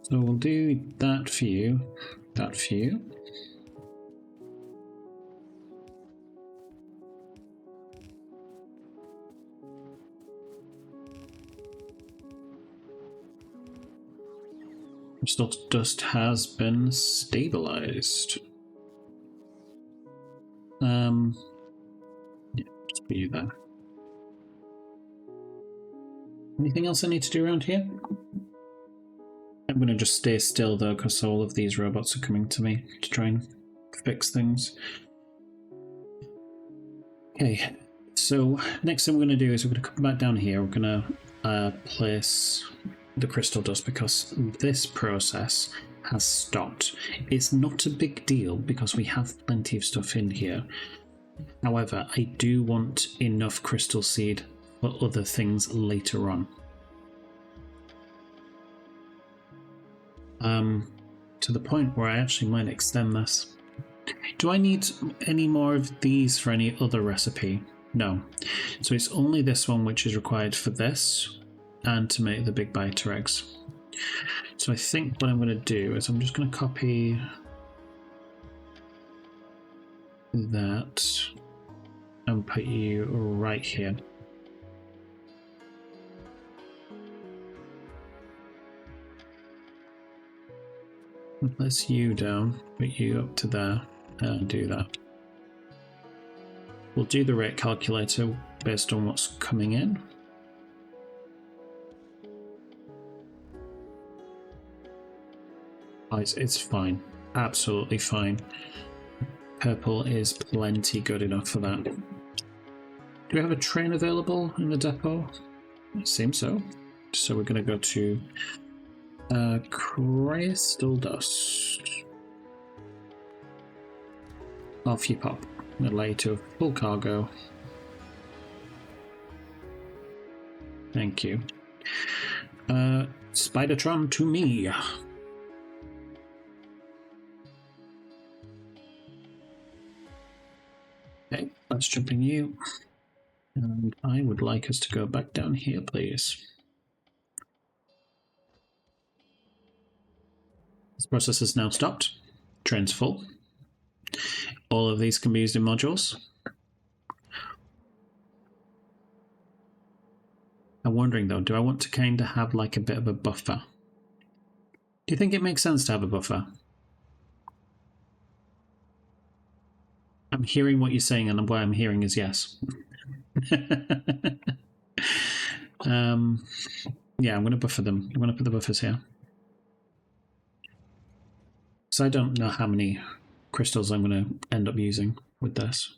So we'll do that for you. That for you. Crystal dust has been stabilized. Yeah, just put you there. Anything else I need to do around here? I'm going to just stay still though, because all of these robots are coming to me to try and fix things. Okay, so next thing we're going to do is we're going to come back down here. We're going to place the crystal dust because this process has stopped. It's not a big deal because we have plenty of stuff in here. However, I do want enough crystal seed for other things later on. To the point where I actually might extend this. Do I need any more of these for any other recipe? No. So it's only this one which is required for this and to make the big biter eggs. So I think what I'm going to do is I'm just going to copy that and put you right here. Place you down, put you up to there, and do that. We'll do the rate calculator based on what's coming in. It's fine, absolutely fine. Purple is plenty good enough for that. Do we have a train available in the depot? It seems so. So we're going to go to crystal dust. Off you pop. Allow you to full cargo. Thank you. Spidertron to me. Okay, let's jump in you. And I would like us to go back down here, please. This process has now stopped. Train's full. All of these can be used in modules. I'm wondering though, do I want to kind of have like a bit of a buffer? Do you think it makes sense to have a buffer? I'm hearing what you're saying, and what I'm hearing is yes. Yeah, I'm going to buffer them. I'm going to put the buffers here. So I don't know how many crystals I'm going to end up using with this.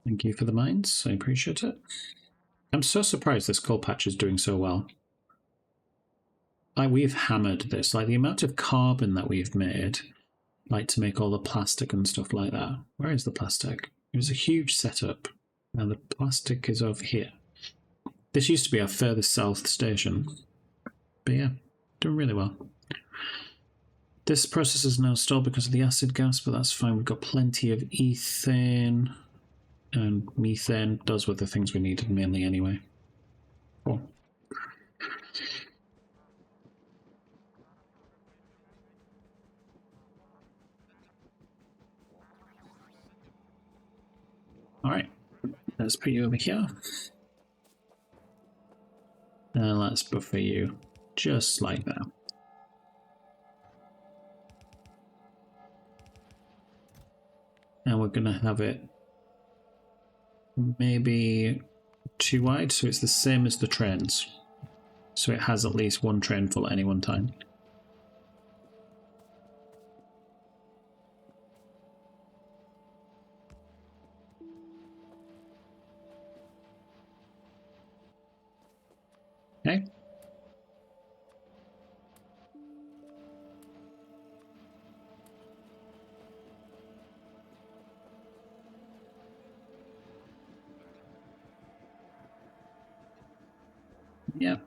Thank you for the mines. I appreciate it. I'm so surprised this coal patch is doing so well. Like, we've hammered this. Like, the amount of carbon that we've made, like, to make all the plastic and stuff like that. Where is the plastic? It was a huge setup. Now the plastic is over here. This used to be our furthest south station. But yeah, doing really well. This process is now stalled because of the acid gas, but that's fine. We've got plenty of ethane, and methane does with the things we needed mainly anyway. Cool. Alright, let's put you over here. And let's buffer you just like that. we're going to have it maybe too wide, so it's the same as the trains. So it has at least one train full at any one time. Okay. Yep.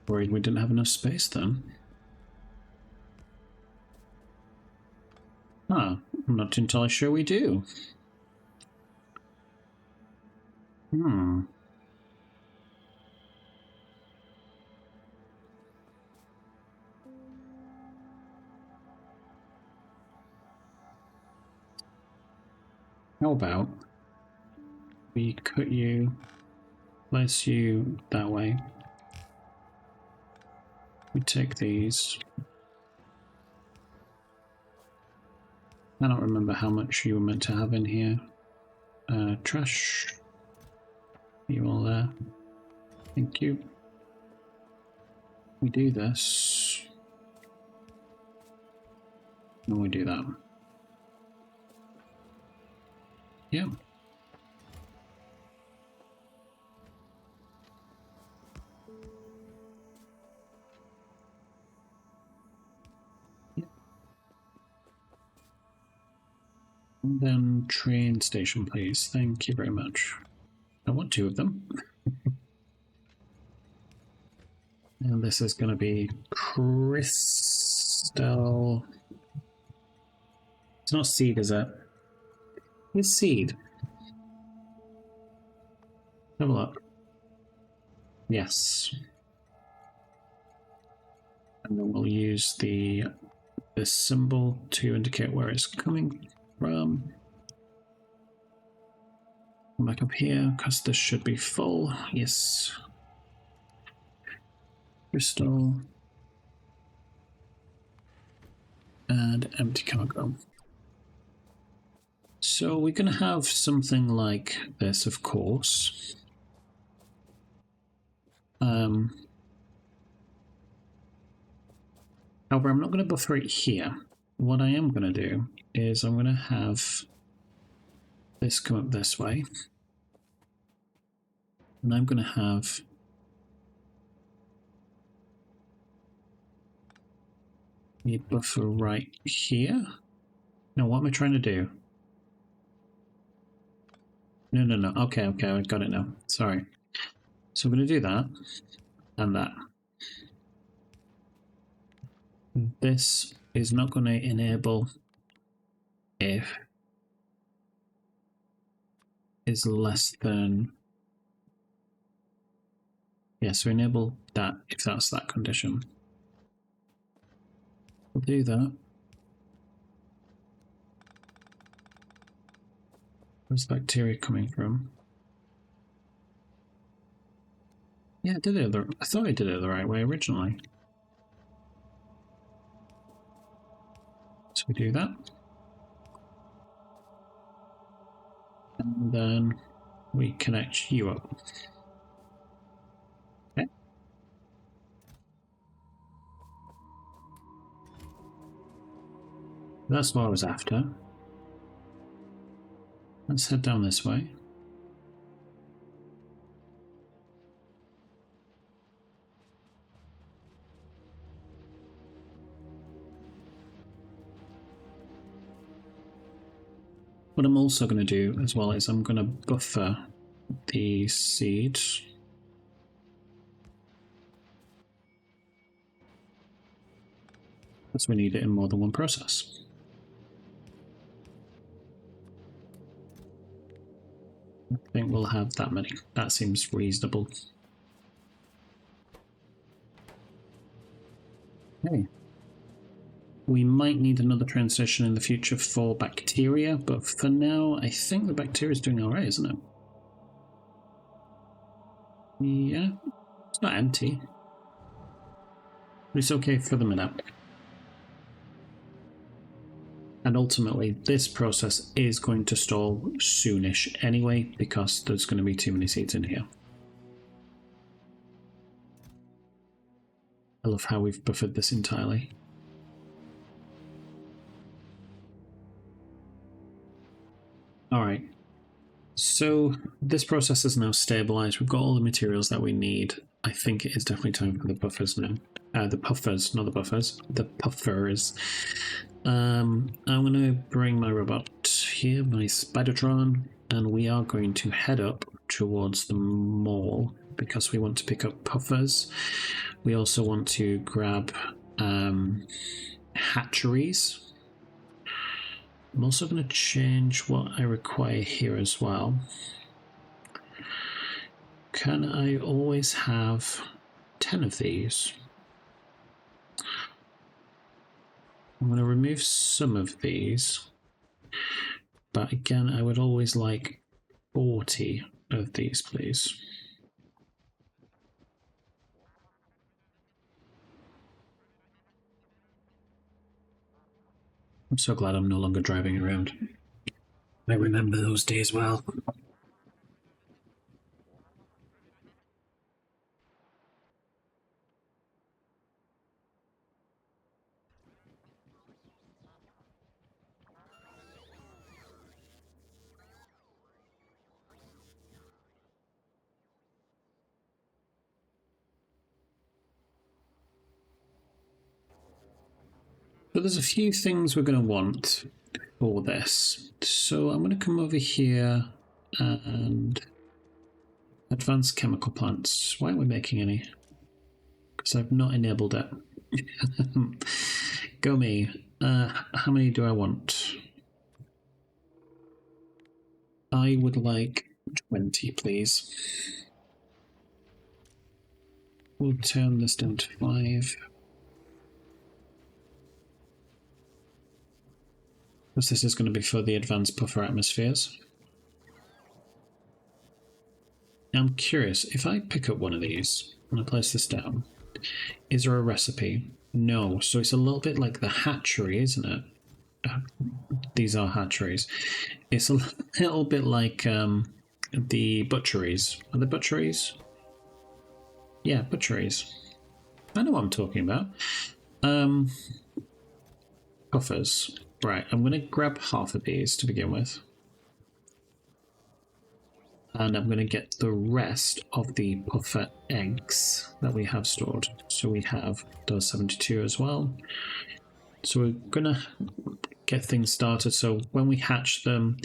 Worried we didn't have enough space then. Ah, I'm not entirely sure we do. How about we cut you, place you that way. We take these. I don't remember how much you were meant to have in here. Trash. You all there? Thank you. We do this. And we do that. Yeah. And then train station, please. Thank you very much. I want 2 of them. And this is going to be crystal. It's not seed, is it? It's seed. Have a look. Yes. And then we'll use this symbol to indicate where it's coming from. Come back up here, because this should be full. Yes. Crystal. And empty cargo. So we're going to have something like this, of course. However, I'm not going to buffer it here. What I am going to do is I'm going to have this come up this way. And I'm going to have the buffer right here. Now, what am I trying to do? No. Okay, I got it now. Sorry. So I'm going to do that and that. This is not going to enable if is less than. Yeah, so enable that if that's that condition. We'll do that. Where's the bacteria coming from? Yeah, I did it. I thought I did it the right way originally. So we do that. And then we connect you up. Okay. That's what I was after. Let's head down this way. What I'm also going to do as well is I'm going to buffer the seeds. Because we need it in more than one process. I think we'll have that many. That seems reasonable. Okay. We might need another transition in the future for bacteria, but for now, I think the bacteria is doing alright, isn't it? Yeah. It's not empty. It's okay for the minute. And ultimately, this process is going to stall soonish anyway, because there's going to be too many seeds in here. I love how we've buffered this entirely. Alright, so this process is now stabilized. We've got all the materials that we need. I think it is definitely time for the buffers now. The puffers, not the buffers. The puffers. I'm going to bring my robot here, my Spidertron, and we are going to head up towards the mall because we want to pick up puffers. We also want to grab hatcheries. I'm also going to change what I require here as well. Can I always have 10 of these? I'm going to remove some of these, but again, I would always like 40 of these, please. I'm so glad I'm no longer driving around. I remember those days well. So there's a few things we're going to want for this. So I'm going to come over here and advanced chemical plants. Why aren't we making any? Because I've not enabled it. Go me. How many do I want? I would like 20, please. We'll turn this down to 5. Because this is going to be for the advanced puffer atmospheres. Now I'm curious, if I pick up one of these and I place this down, is there a recipe? No, so it's a little bit like the hatchery, isn't it? These are hatcheries. It's a little bit like the butcheries. Are the butcheries? Yeah, butcheries. I know what I'm talking about. Puffers. Right, I'm going to grab half of these to begin with. And I'm going to get the rest of the puffer eggs that we have stored. So we have those 72 as well. So we're going to get things started. So when we hatch them,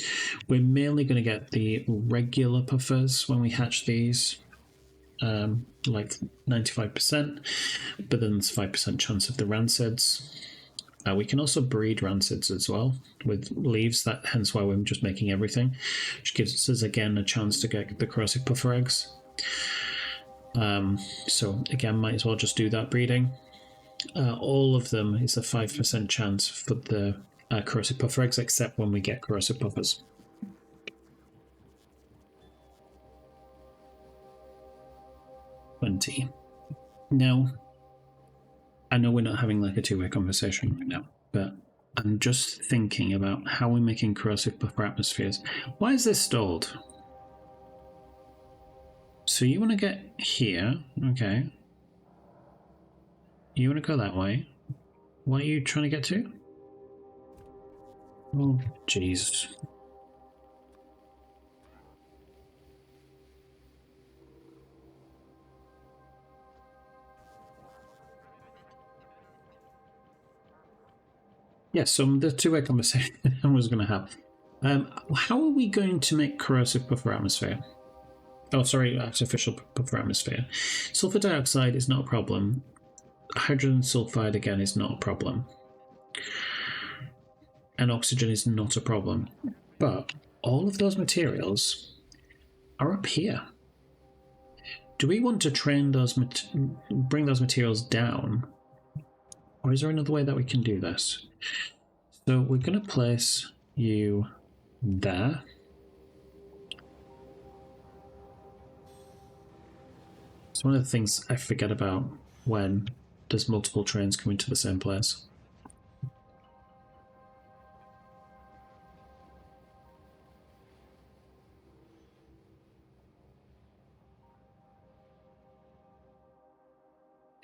we're mainly going to get the regular puffers when we hatch these. Like 95%, but then there's 5% chance of the rancids. We can also breed rancids as well with leaves, that hence why we're just making everything, which gives us again a chance to get the corrosive puffer eggs. So again, might as well just do that breeding. All of them is a 5% chance for the corrosive puffer eggs, except when we get corrosive puffers. Now, I know we're not having like a two-way conversation right now, but I'm just thinking about how we're making corrosive puffer atmospheres. Why is this stalled? So you want to get here, okay. You want to go that way. What are you trying to get to? Oh, jeez. Yes, so the two-way conversation I was going to have. How are we going to make corrosive puffer atmosphere? Oh, sorry, artificial puffer atmosphere. Sulfur dioxide is not a problem. Hydrogen sulfide, again, is not a problem. And oxygen is not a problem. But all of those materials are up here. Do we want to train those, bring those materials down? Or is there another way that we can do this? So we're going to place you there. It's one of the things I forget about when there's multiple trains coming to the same place.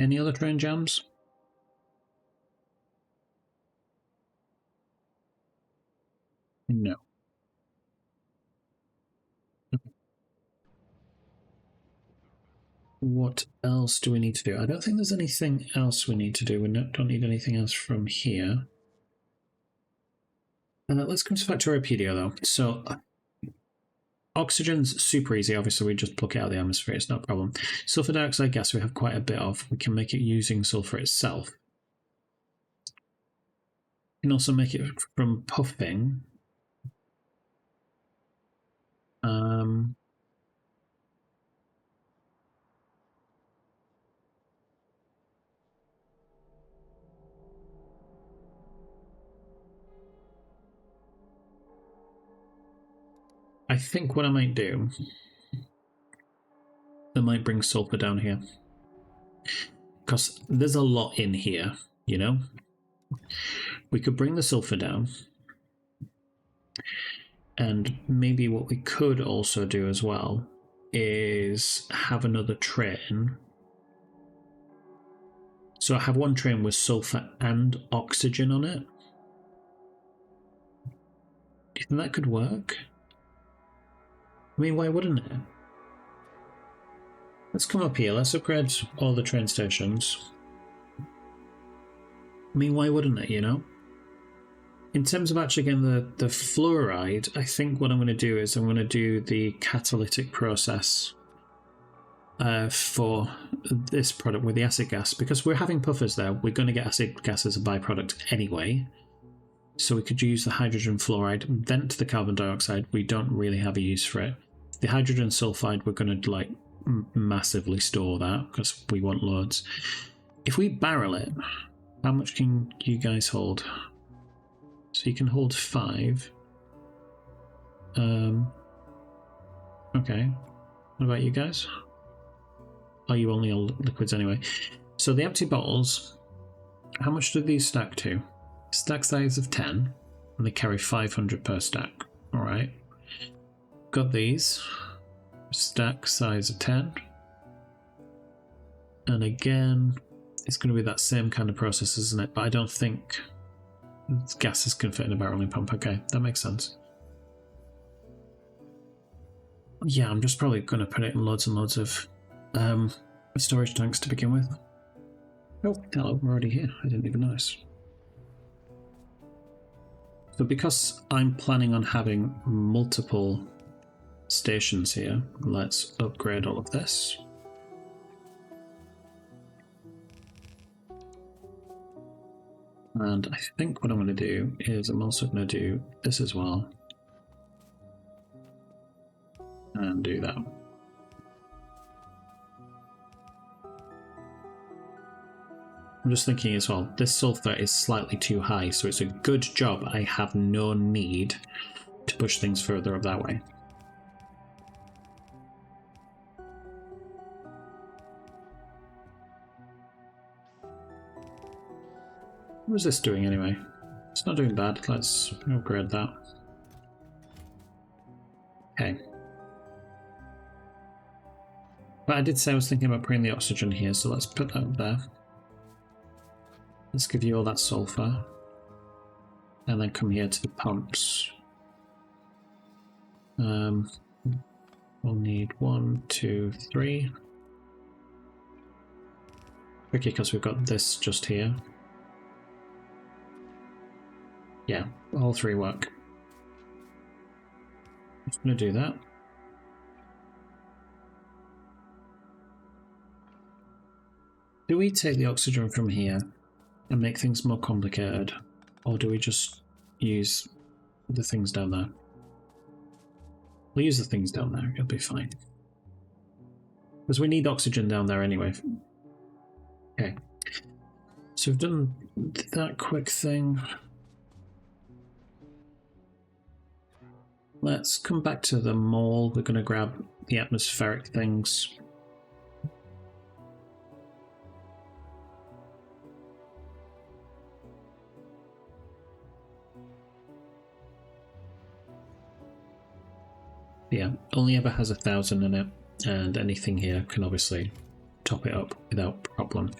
Any other train jams? No. What else do we need to do? I don't think there's anything else we need to do. We don't need anything else from here. Let's come to Factorio though. So oxygen's super easy. Obviously, we just pluck it out of the atmosphere. It's not a problem. Sulfur dioxide gas we have quite a bit of. We can make it using sulfur itself. We can also make it from puffing. I think what I might do, I might bring sulfur down here. Because there's a lot in here, you know? We could bring the sulfur down. And maybe what we could also do as well is have another train. So I have one train with sulfur and oxygen on it. Do you think that could work? I mean, why wouldn't it? Let's come up here. Let's upgrade all the train stations. I mean, why wouldn't it, you know? In terms of actually getting the fluoride, I think what I'm going to do is I'm going to do the catalytic process for this product with the acid gas. Because we're having puffers there, we're going to get acid gas as a byproduct anyway. So we could use the hydrogen fluoride, vent the carbon dioxide. We don't really have a use for it. The hydrogen sulfide, we're going to like massively store that because we want loads. If we barrel it, how much can you guys hold? So you can hold 5. Okay. What about you guys? Oh, you only hold liquids anyway. So the empty bottles, how much do these stack to? Stack size of 10, and they carry 500 per stack. Alright. Got these. Stack size of 10. And again, it's going to be that same kind of process, isn't it? But I don't think gases can fit in a barreling pump. Okay, that makes sense. Yeah, I'm just probably going to put it in loads and loads of storage tanks to begin with. Oh, hello, we're already here. I didn't even notice. So because I'm planning on having multiple stations here, let's upgrade all of this. And I think what I'm going to do is I'm also going to do this as well. And do that. I'm just thinking as well, this sulfur is slightly too high, so it's a good job I have no need to push things further up that way. What is this doing anyway? It's not doing bad. Let's upgrade that. Okay. But I did say I was thinking about putting the oxygen here, so let's put that there. Let's give you all that sulfur. And then come here to the pumps. We'll need 1, 2, 3. Tricky because we've got this just here. Yeah, all 3 work. Just going to do that. Do we take the oxygen from here and make things more complicated? Or do we just use the things down there? We'll use the things down there, it'll be fine. Because we need oxygen down there anyway. Okay. So we've done that quick thing. Let's come back to the mall. We're going to grab the atmospheric things. Yeah, only ever has 1,000 in it, and anything here can obviously top it up without problem.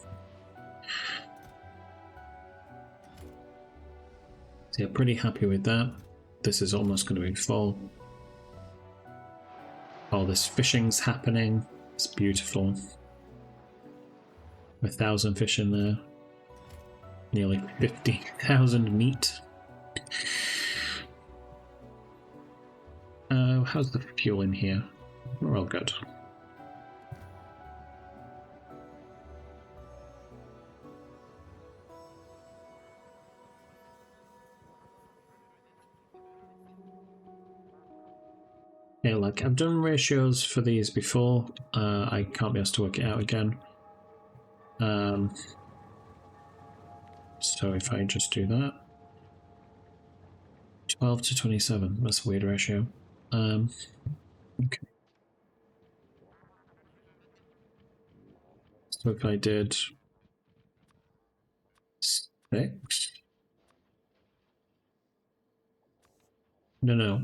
So yeah, pretty happy with that. This is almost going to be full. All this fishing's happening. It's beautiful. 1,000 fish in there. Nearly 50,000 meat. How's the fuel in here? We're all good. Yeah, like I've done ratios for these before. I can't be asked to work it out again. So if I just do that, 12 to 27. That's a weird ratio. Okay. So if I did 6. No.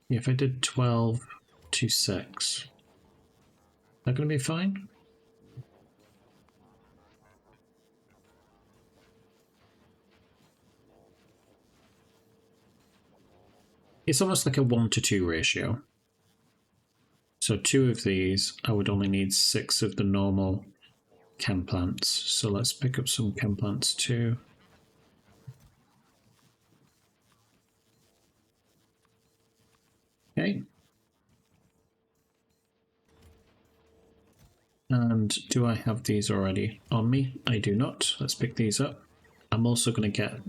Yeah, if I did 12 to 6, is that going to be fine? It's almost like a 1 to 2 ratio. So 2 of these, I would only need 6 of the normal chem plants. So let's pick up some chem plants too. Okay. And do I have these already on me? I do not. Let's pick these up. I'm also going to get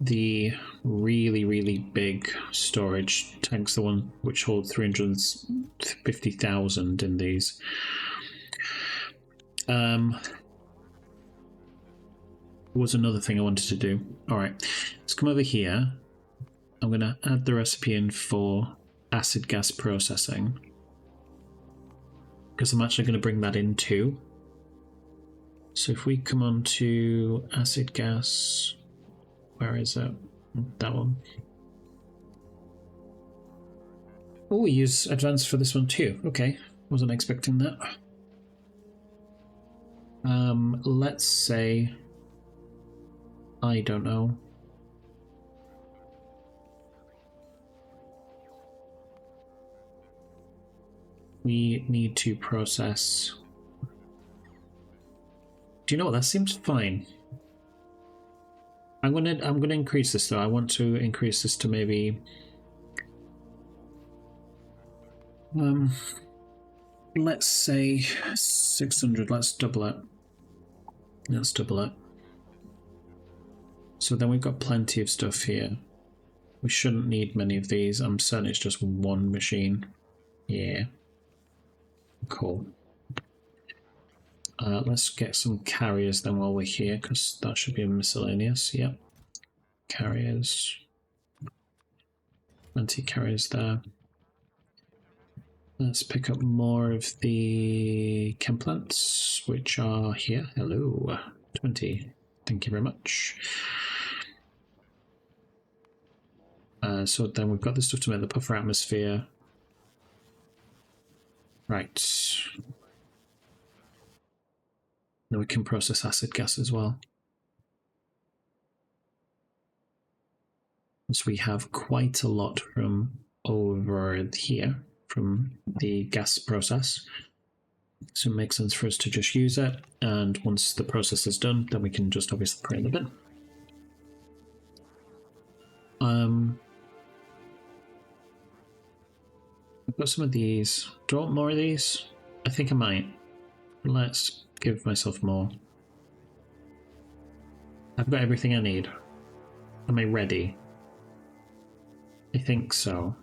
the really big storage tanks, the one which hold 350,000 in these. Was another thing I wanted to do. Alright, let's come over here. I'm going to add the recipe in for acid gas processing, because I'm actually going to bring that in too. So if we come on to acid gas, where is it? That one. Oh, we use advanced for this one too. Okay, wasn't expecting that. Let's say, I don't know. We need to process. Do you know what? That seems fine. I'm gonna increase this though. I want to increase this to maybe let's say 600. Let's double it. Let's double it. So then we've got plenty of stuff here. We shouldn't need many of these. I'm certain it's just one machine. Yeah. Cool. Let's get some carriers then while we're here, because that should be miscellaneous. Yep. Carriers. Plenty carriers there. Let's pick up more of the chem plants, which are here. Hello. 20. Thank you very much. So then we've got the stuff to make the puffer atmosphere. Right. Then we can process acid gas as well. So we have quite a lot from over here, from the gas process. So it makes sense for us to just use it. And once the process is done, then we can just obviously put it in the bin. I've got some of these. Do I want more of these? I think I might. Let's give myself more. I've got everything I need. Am I ready? I think so.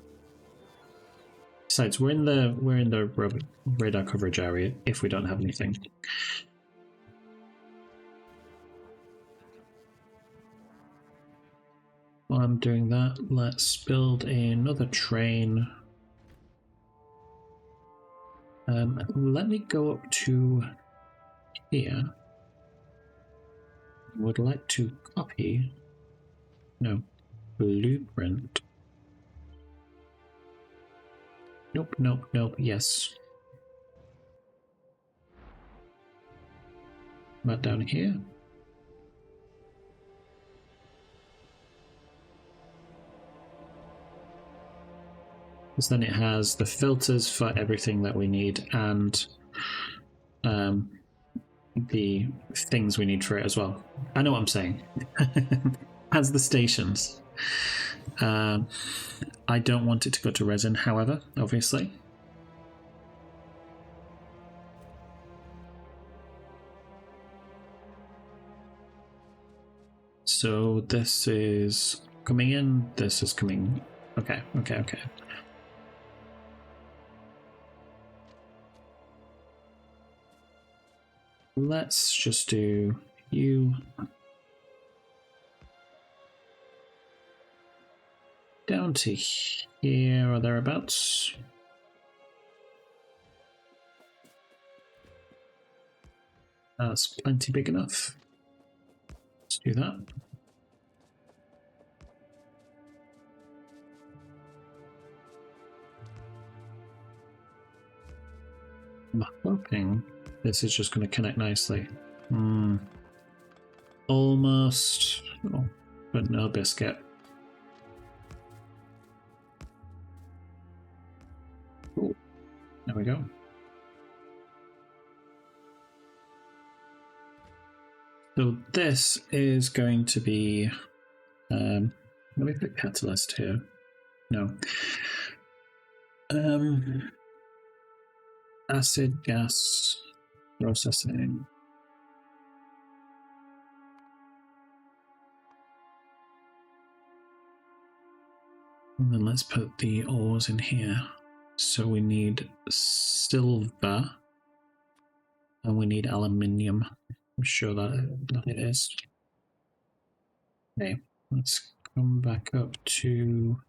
Besides, we're in the radar coverage area if we don't have anything. While I'm doing that, let's build another train. Let me go up to here. Would like to copy. No. Blueprint. Nope, nope, nope, yes. Right down here. Because then it has the filters for everything that we need and the things we need for it as well. I know what I'm saying. Has the stations. I don't want it to go to resin, however, obviously. So this is coming in, this is coming. Okay, okay, okay. Let's just do you down to here or thereabouts. That's plenty big enough. Let's do that. I'm hoping this is just going to connect nicely. Almost, oh, but no biscuit. Ooh, there we go. So this is going to be, let me put catalyst here. No. Acid gas processing. And then let's put the ores in here. So we need silver and we need aluminium. I'm sure that it is. Okay, let's come back up to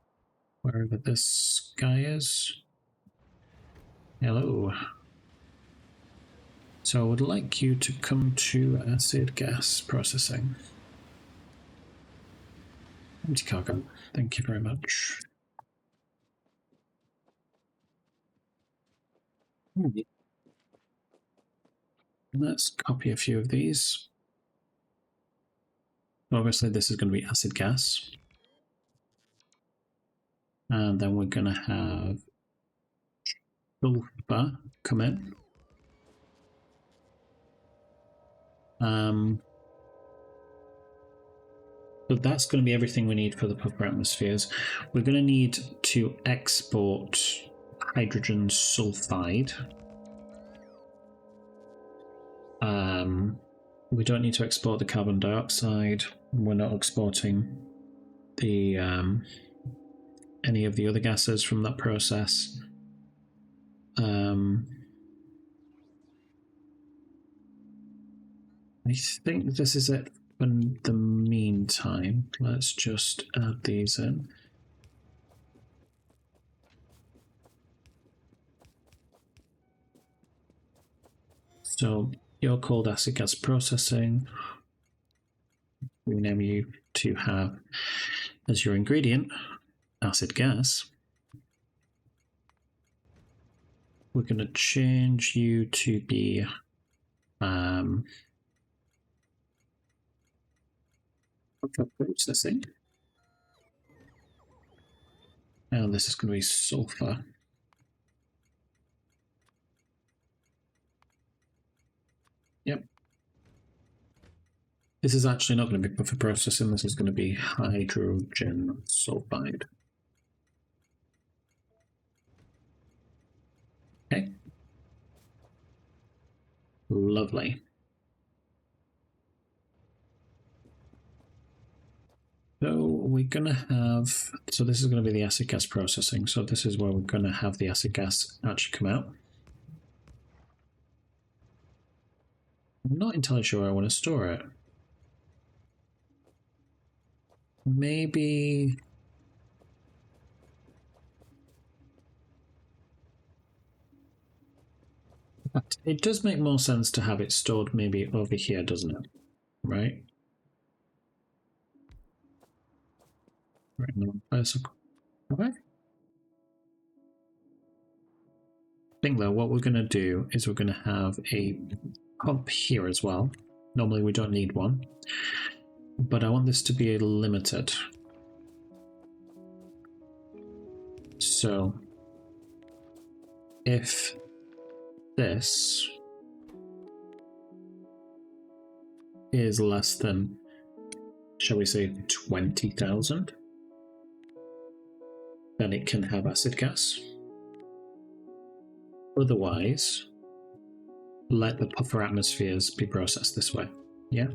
wherever this guy is. Hello. So I would like you to come to acid gas processing. Empty cargo. Thank you very much. Let's copy a few of these. Obviously, this is going to be acid gas. And then we're going to have sulfur come in. But that's going to be everything we need for the puffer atmospheres. We're going to need to export hydrogen sulfide. We don't need to export the carbon dioxide. We're not exporting the any of the other gases from that process. I think this is it for the meantime. Let's just add these in. So you're called acid gas processing. We name you to have as your ingredient acid gas. We're going to change you to be processing. And this is going to be sulfur. Yep. This is actually not going to be buffer processing, this is going to be hydrogen sulfide. Okay. Lovely. So we're going to have, so this is going to be the acid gas processing. So this is where we're going to have the acid gas actually come out. I'm not entirely sure where I want to store it. Maybe... But it does make more sense to have it stored maybe over here, doesn't it? Right? Right in the wrong place. Have I? I think though, what we're going to do is we're going to have a pump here as well. Normally we don't need one, but I want this to be limited. So if this is less than, shall we say, 20,000, then it can have acid gas. Otherwise, let the puffer atmospheres be processed this way. Yeah.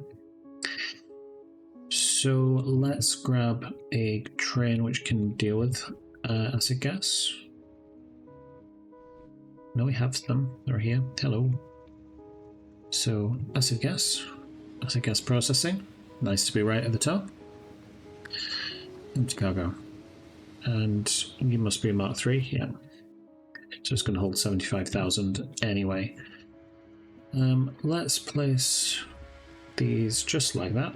So let's grab a train which can deal with acid gas. No, we have them. They're here. Hello. So acid gas processing. Nice to be right at the top. Empty cargo. And you must be a Mark III, yeah. So it's going to hold 75,000 anyway. Let's place these just like that.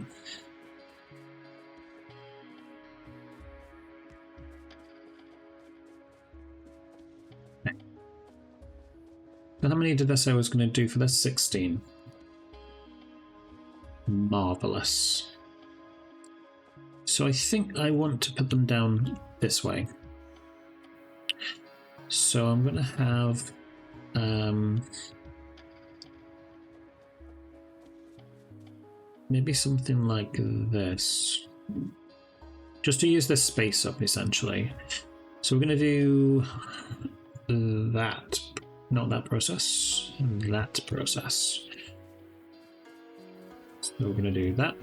So how many did I say I was going to do for this? 16. Marvelous. So I think I want to put them down this way. So I'm going to have maybe something like this, just to use this space up essentially. So we're going to do that, not that process, that process. So we're going to do that,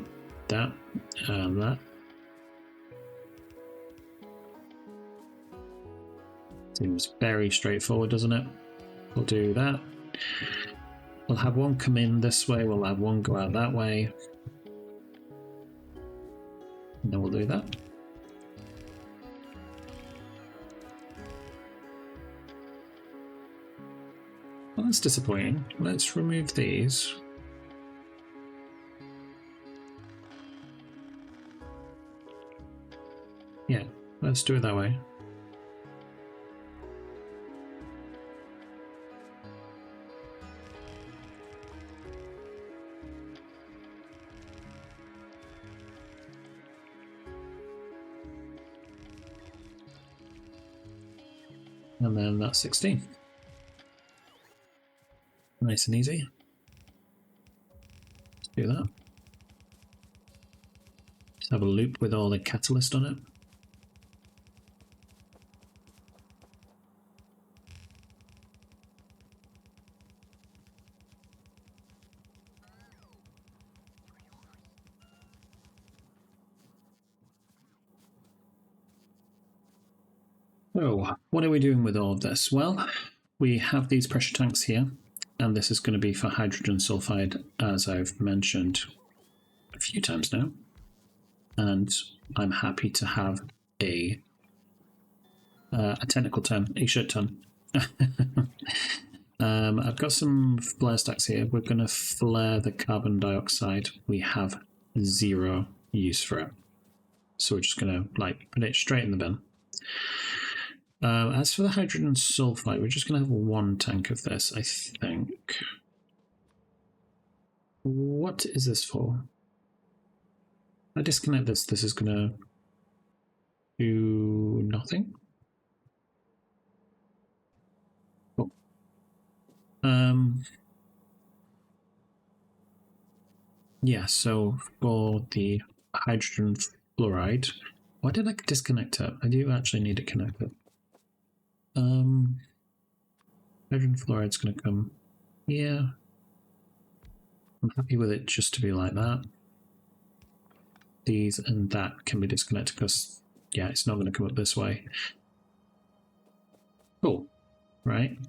and that. Seems very straightforward, doesn't it? We'll do that. We'll have one come in this way, we'll have one go out that way. And then we'll do that. Well, that's disappointing. Let's remove these. Yeah, let's do it that way. And then that's 16. Nice and easy. Let's do that. Just have a loop with all the catalyst on it. So, what are we doing with all of this? Well, we have these pressure tanks here, and this is going to be for hydrogen sulfide, as I've mentioned a few times now. And I'm happy to have a technical term, a shit ton. I've got some flare stacks here. We're going to flare the carbon dioxide. We have 0 use for it. So we're just going to put it straight in the bin. As for the hydrogen sulfide, we're just going to have 1 tank of this, I think. What is this for? If I disconnect this, this is going to do nothing. Cool. Yeah, so for the hydrogen fluoride, why did I disconnect it? I do actually need to connect it. Hydrogen fluoride's going to come here. I'm happy with it just to be like that. These and that can be disconnected because, yeah, it's not going to come up this way. Cool, right?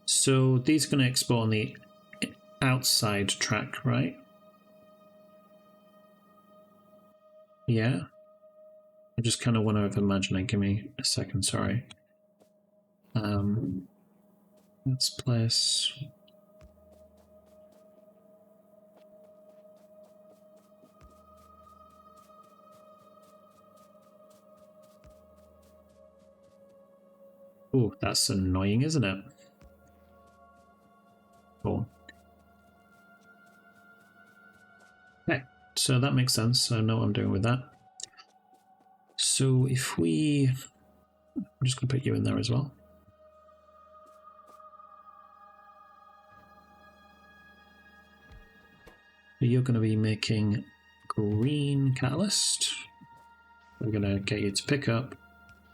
So these are going to export on the outside track, right? Yeah. I just kind of want to imagine it. Give me a second, sorry. Let's place... Oh, that's annoying, isn't it? Cool. Okay, so that makes sense. I know what I'm doing with that. So if we... I'm just going to put you in there as well. You're going to be making green catalyst. We're going to get you to pick up,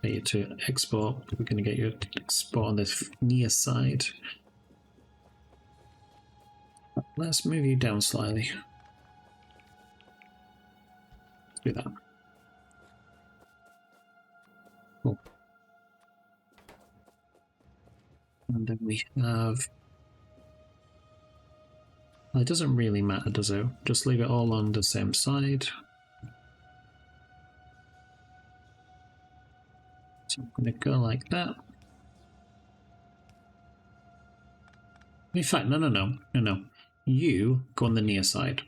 get you to export. We're going to get you to export on this near side. Let's move you down slightly. Let's do that. Cool. And then we have... Well, it doesn't really matter, does it? Just leave it all on the same side. So I'm going to go like that. In fact, no. You go on the near side.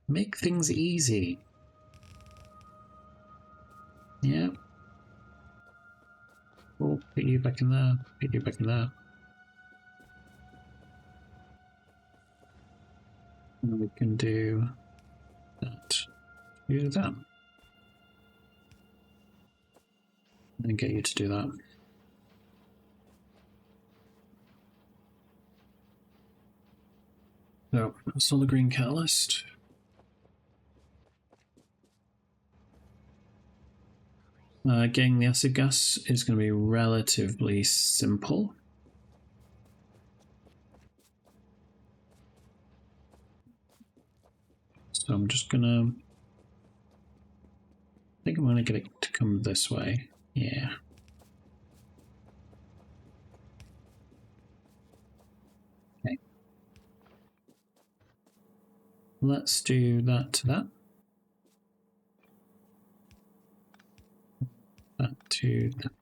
Make things easy. Yeah. Oh, put you back in there. Put you back in there. And we can do that. Do that. And get you to do that. So, solar green catalyst. Getting the acid gas is going to be relatively simple. So I'm just going to... I think I'm going to get it to come this way. Yeah. Okay. Let's do that to that. That to that.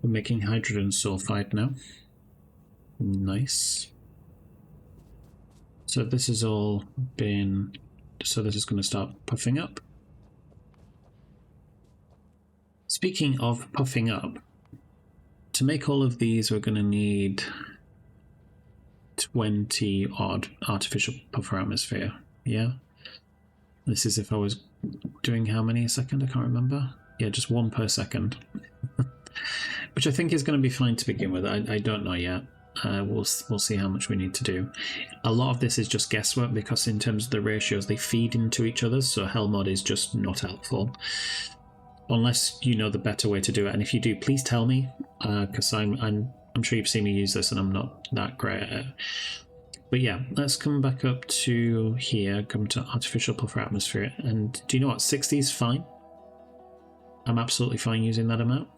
We're making hydrogen sulfide now. Nice. So this has all been... So this is going to start puffing up. Speaking of puffing up, to make all of these we're going to need 20 odd artificial puffer atmosphere. Yeah? This is if I was doing how many a second? I can't remember. Yeah, just 1 per second. Which I think is going to be fine to begin with. I don't know yet. We'll see how much we need to do. A lot of this is just guesswork because in terms of the ratios, they feed into each other, so hell mod is just not helpful. Unless you know the better way to do it. And if you do, please tell me, because I'm sure you've seen me use this and I'm not that great at it. But yeah, let's come back up to here, come to artificial puffer atmosphere, and do you know what? 60 is fine. I'm absolutely fine using that amount.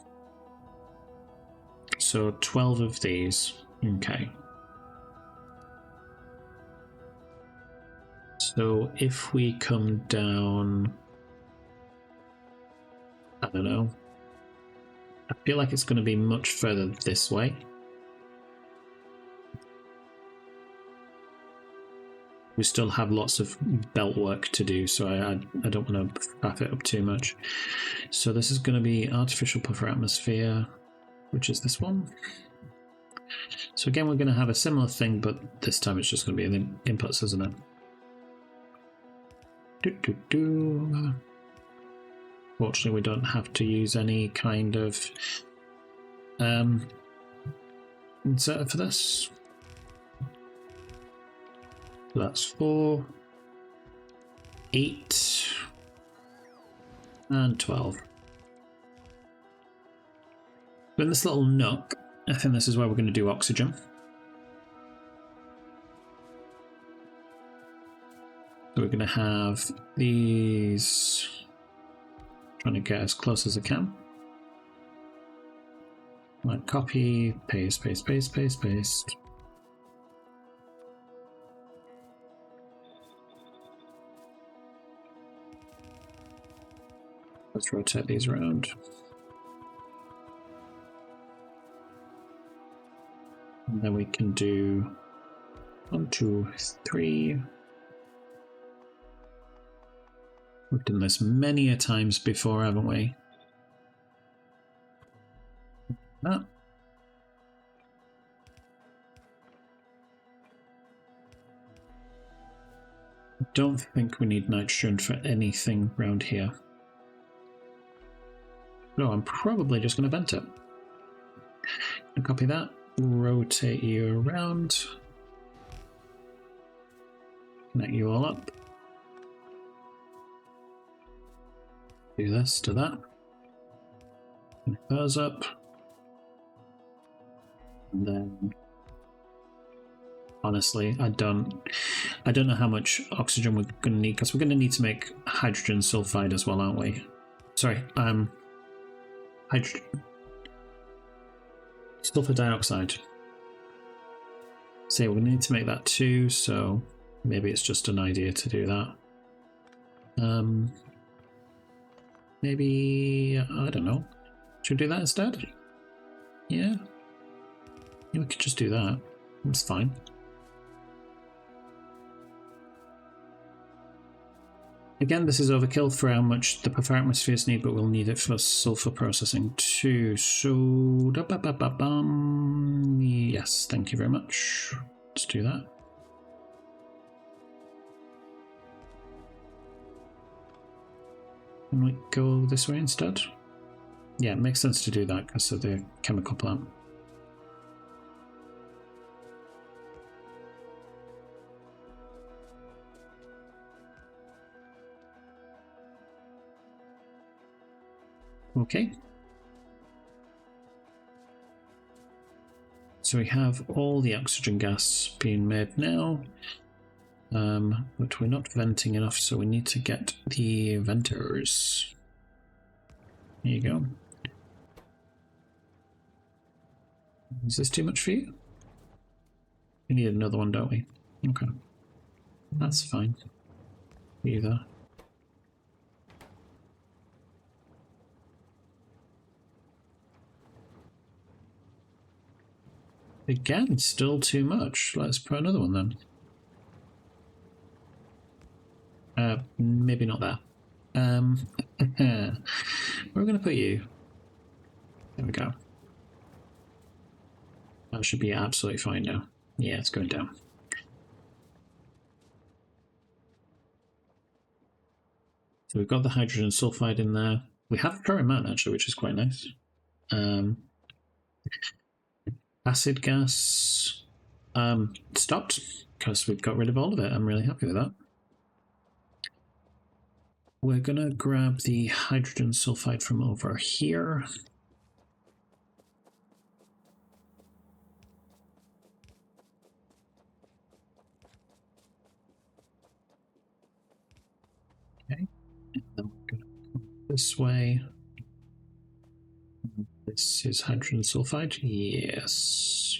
So 12 of these. Okay. So if we come down, I don't know. I feel like it's going to be much further this way. We still have lots of belt work to do, so I don't want to faff it up too much. So this is going to be artificial puffer atmosphere, which is this one. So again, we're going to have a similar thing, but this time it's just going to be in the inputs, isn't it? Fortunately, we don't have to use any kind of inserter for this. That's 4, 8, and 12. But in this little nook, I think this is where we're going to do oxygen. So we're going to have these, trying to get as close as I can. Like copy, paste, paste, paste, paste, paste. Let's rotate these around. And then we can do 1, 2, 3, We've done this many a times before, haven't we? That. I don't think we need nitrogen for anything around here. No, I'm probably just going to vent it. Copy that. Rotate you around. Connect you all up. Do this to that. Connect those up. And then, honestly, I don't know how much oxygen we're going to need, because we're going to need to make hydrogen sulfide as well, aren't we? Sorry, hydrogen. Sulfur dioxide. So we're going to need to make that too, so maybe it's just an idea to do that. Maybe, I don't know. Should we do that instead? Yeah. Yeah, we could just do that. It's fine. Again, this is overkill for how much the prefer atmospheres need, but we'll need it for sulfur processing too. So, yes, thank you very much. Let's do that. Can we go this way instead? Yeah, it makes sense to do that because of the chemical plant. Okay. So we have all the oxygen gas being made now, but we're not venting enough, so we need to get the venters. There you go. Is this too much for you? We need another one, don't we? Okay. That's fine. Either. Again, still too much. Let's put another one then. Maybe not that. We're going to put you. There we go. That should be absolutely fine now. Yeah, it's going down. So we've got the hydrogen sulfide in there. We have a fair amount actually, which is quite nice. Acid gas stopped because we've got rid of all of it. I'm really happy with that. We're gonna grab the hydrogen sulfide from over here. Okay, and then we're gonna come this way. This is hydrogen sulfide. Yes.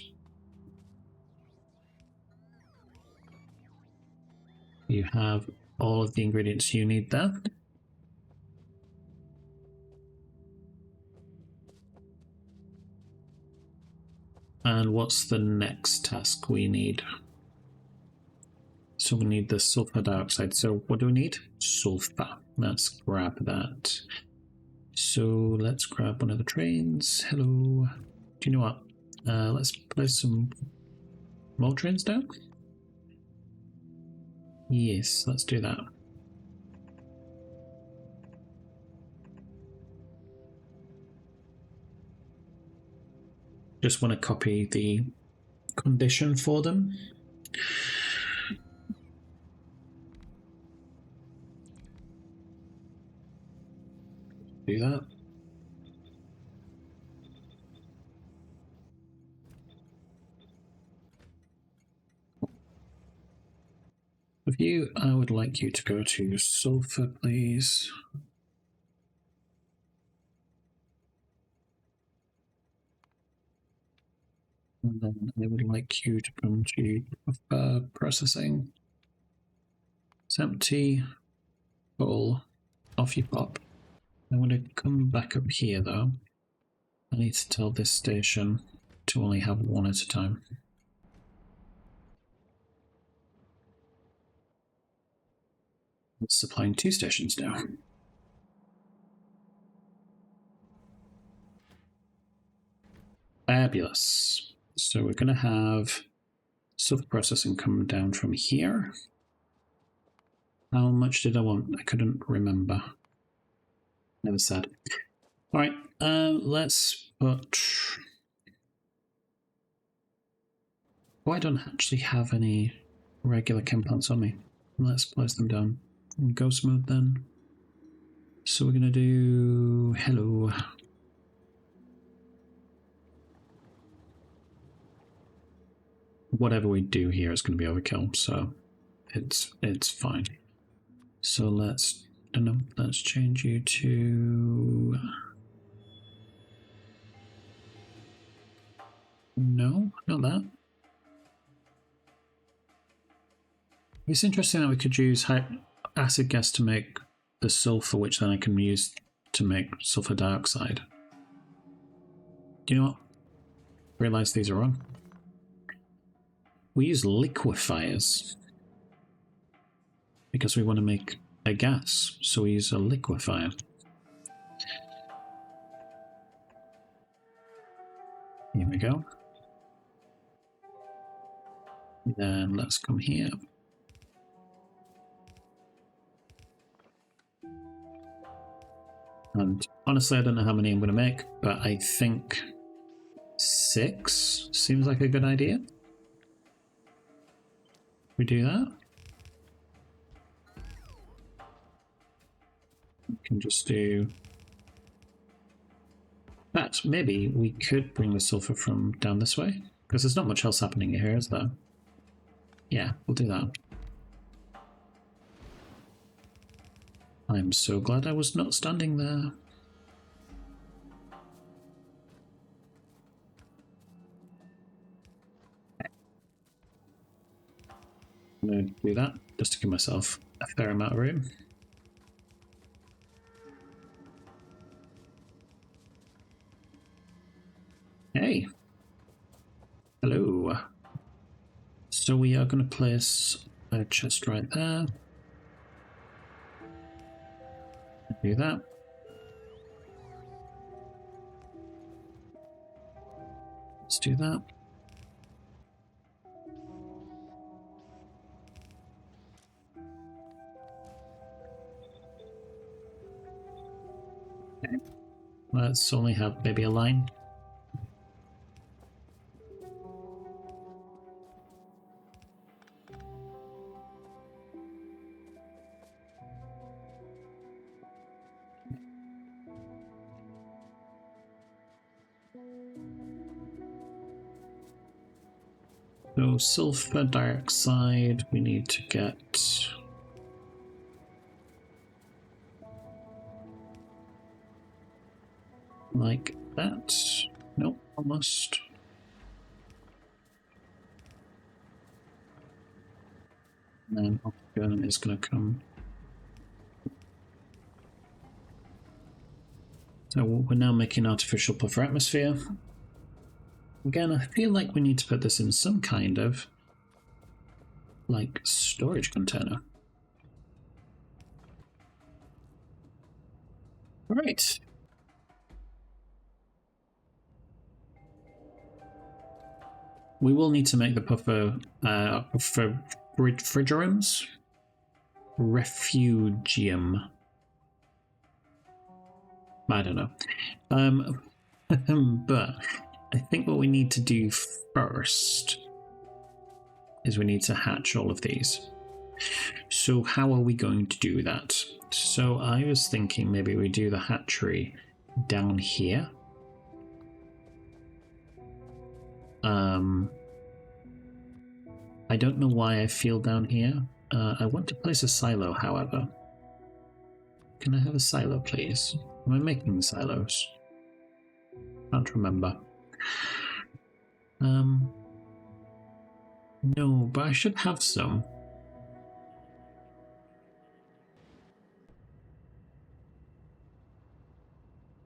You have all of the ingredients you need there. And what's the next task we need? So we need the sulfur dioxide. So what do we need? Sulfur. Let's grab that. So let's grab one of the trains. Hello. Do you know what? Let's place some more trains down. Yes, let's do that. Just want to copy the condition for them. Do that. With you, I would like you to go to sulfur, please. And then I would like you to come to processing. It's empty. Full. Off you pop. I'm going to come back up here though. I need to tell this station to only have one at a time. It's supplying 2 stations now. Fabulous. So we're going to have sulfur processing come down from here. How much did I want? I couldn't remember. Never said. All right, let's put... Oh, I don't actually have any regular chem plants on me. Let's place them down. In ghost mode then. So we're going to do... Hello. Whatever we do here is going to be overkill, so it's fine. So let's change you to... No, not that. It's interesting that we could use acid gas to make the sulfur, which then I can use to make sulfur dioxide. Do you know what? I realise these are wrong. We use liquefiers because we want to make a gas, so we use a liquefier. Here we go. Then let's come here. And honestly, I don't know how many I'm going to make, but I think 6 seems like a good idea. We do that. We can just do that. Maybe we could bring the sulfur from down this way, because there's not much else happening here, is there? Yeah, we'll do that. I'm so glad I was not standing there. I'm going to do that just to give myself a fair amount of room. Hey. Hello. So we are going to place a chest right there. Do that. Let's do that. Okay. Let's only have maybe a line. So sulfur dioxide, we need to get like that. Nope, almost. And then oxygen is going to come. So we're now making artificial puffer atmosphere. Again, I feel like we need to put this in some kind of like storage container. All right. We will need to make the puffer for refrigerants. Refugium. I don't know. But I think what we need to do first is we need to hatch all of these. So how are we going to do that? So I was thinking maybe we do the hatchery down here. I don't know why I feel down here. I want to place a silo, however. Can I have a silo, please? Am I making silos? Can't remember. No, but I should have some.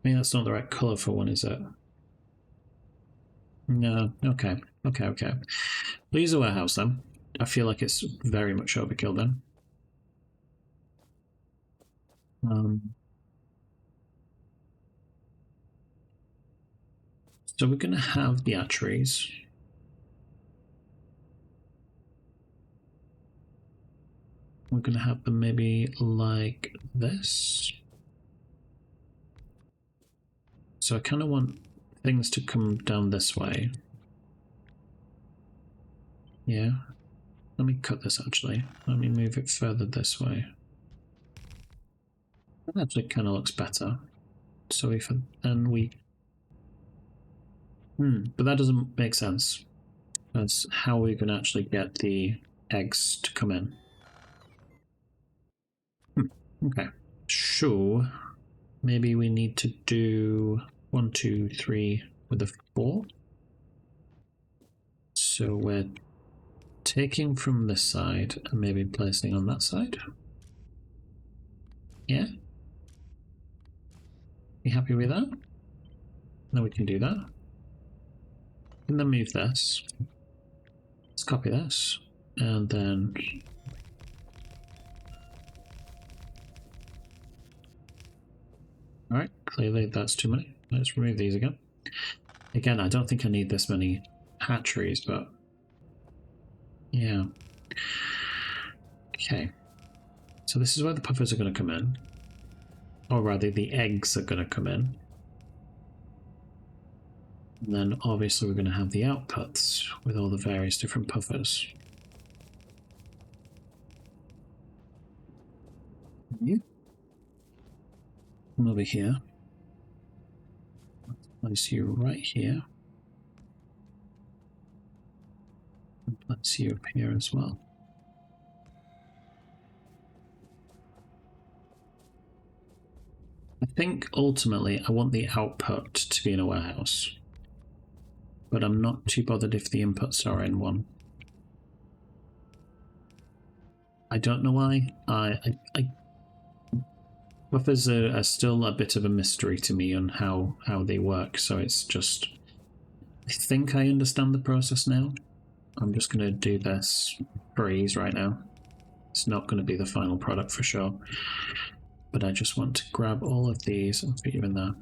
Maybe that's not the right colour for one, is it? No, okay. We'll use a warehouse then. I feel like it's very much overkill then. So we're going to have the arteries. We're going to have them maybe like this. So I kind of want things to come down this way. Yeah. Let me cut this actually. Let me move it further this way. That actually kind of looks better. So if then we... but that doesn't make sense. That's how we're going to actually get the eggs to come in. Okay. Sure. Maybe we need to do 1, 2, 3 with a 4. So we're taking from this side and maybe placing on that side. Yeah? You happy with that? Then we can do that. And then move this. Let's copy this. And then... Alright, clearly that's too many. Let's remove these again. Again, I don't think I need this many hatcheries, but... Yeah. Okay. So this is where the puffers are going to come in. Or rather, the eggs are going to come in. And then obviously we're going to have the outputs with all the various different puffers. Come over here. Place you right here. And place you up here as well. I think ultimately I want the output to be in a warehouse. But I'm not too bothered if the inputs are in one. I don't know why. Buffers are still a bit of a mystery to me on how they work, so it's just... I think I understand the process now. I'm just going to do this for ease right now. It's not going to be the final product for sure. But I just want to grab all of these and put you in there.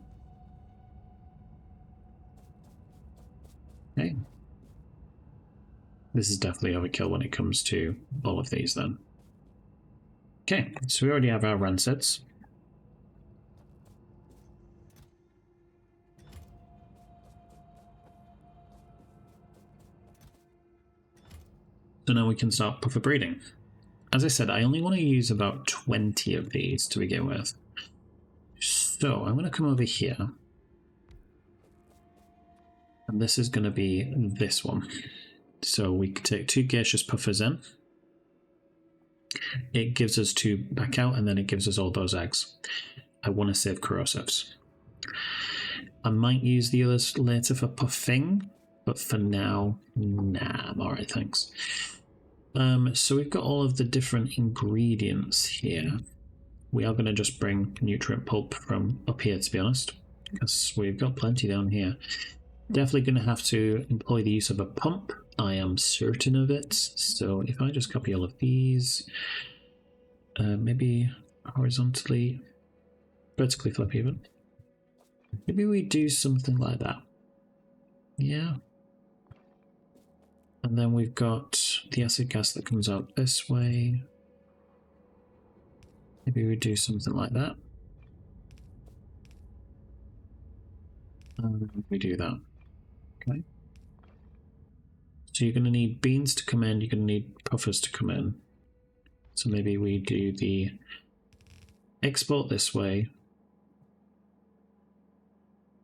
Okay. This is definitely overkill when it comes to all of these then. Okay, so we already have our rancids. So now we can start puffer breeding. As I said, I only want to use about 20 of these to begin with. So I'm going to come over here. And this is going to be this one. So we can take 2 gaseous puffers in. It gives us 2 back out, and then it gives us all those eggs. I want to save corrosives. I might use the others later for puffing, but for now, nah, I'm alright, thanks. So we've got all of the different ingredients here. We are going to just bring nutrient pulp from up here, to be honest, because we've got plenty down here. Definitely going to have to employ the use of a pump. I am certain of it. So if I just copy all of these, maybe horizontally, vertically flip even. Maybe we do something like that. Yeah. And then we've got the acid gas that comes out this way. Maybe we do something like that. And we do that. Okay. So you're going to need beans to come in, you're going to need puffers to come in. So maybe we do the export this way.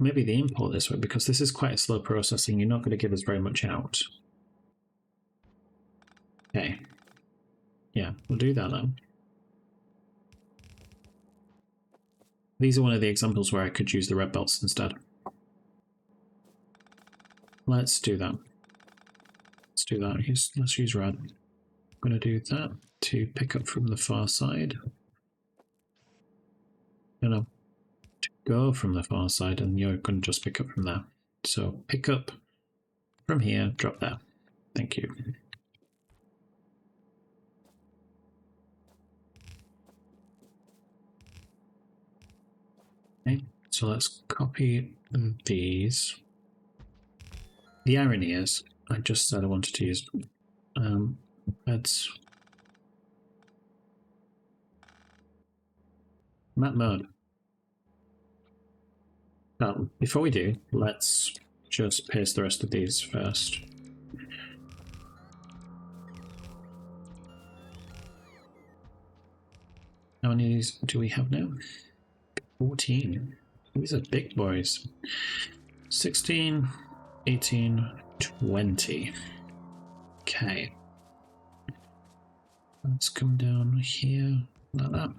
Maybe the import this way, because this is quite a slow processing. You're not going to give us very much out. Okay. Yeah, we'll do that then. These are one of the examples where I could use the red belts instead. Let's do that. Let's do that. Let's use red. I'm going to do that to pick up from the far side. No, to go from the far side, and you're going to just pick up from there. So pick up from here, drop there. Thank you. So let's copy these. The irony is, I just said I wanted to use let's map mode. Now, before we do, let's just paste the rest of these first. How many do we have now? 14. These are big boys. 16, 18, 20. Okay. Let's come down here like that.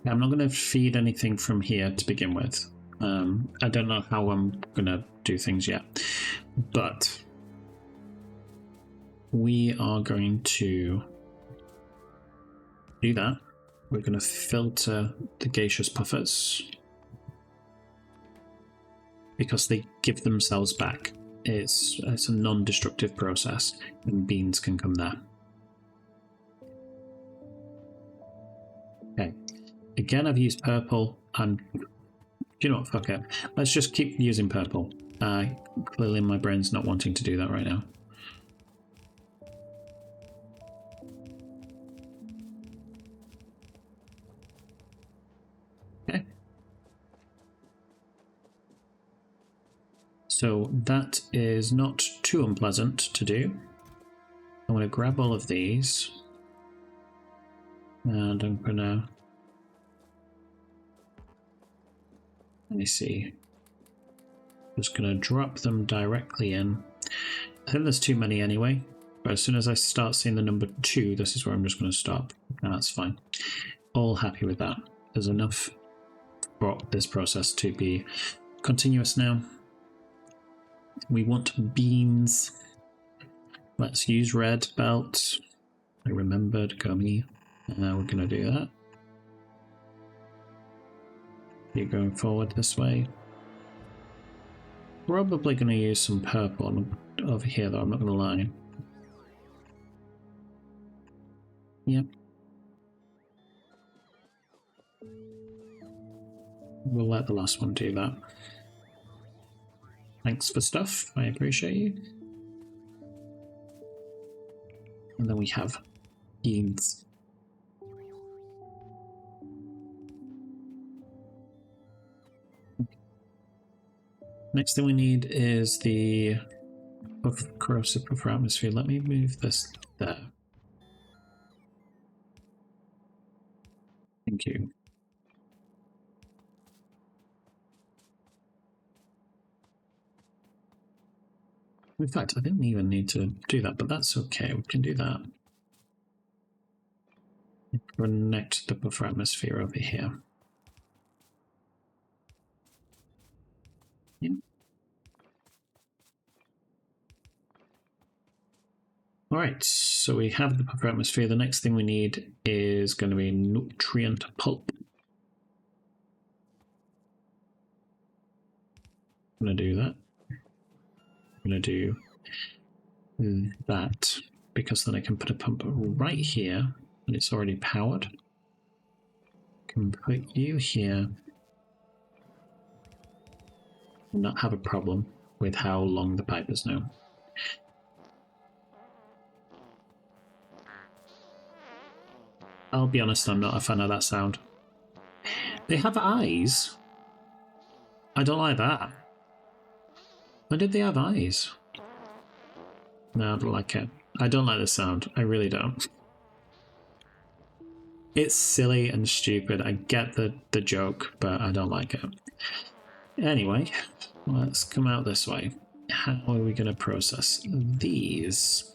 I'm not going to feed anything from here to begin with. I don't know how I'm going to do things yet, but we are going to do that. We're going to filter the gaseous puffers because they give themselves back. It's a non-destructive process, and beans can come there. Okay. Again, I've used purple. You know what? Fuck it. Let's just keep using purple. Clearly, my brain's not wanting to do that right now. Okay. So that is not too unpleasant to do. I'm going to grab all of these, and I'm going to. Let me see. Just going to drop them directly in. I think there's too many anyway, but as soon as I start seeing the number 2, this is where I'm just going to stop. And that's fine. All happy with that. There's enough for this process to be continuous now. We want beans. Let's use red belt. I remembered, gummy. We're going to do that. You're going forward this way. Probably going to use some purple over here, though, I'm not going to lie. Yep. We'll let the last one do that. Thanks for stuff, I appreciate you. And then we have beans. Next thing we need is the corrosive buffer atmosphere. Let me move this there. Thank you. In fact, I didn't even need to do that, but that's okay. We can do that. Connect the buffer atmosphere over here. Yeah. All right, so we have the buffer atmosphere. The next thing we need is going to be nutrient pulp. I'm going to do that. I'm going to do that because then I can put a pump right here and it's already powered. I can put you here and not have a problem with how long the pipe is now. I'll be honest, I'm not a fan of that sound. They have eyes. I don't like that. When did they have eyes? No, I don't like it. I don't like the sound. I really don't. It's silly and stupid. I get the joke, but I don't like it. Anyway, let's come out this way. How are we going to process these?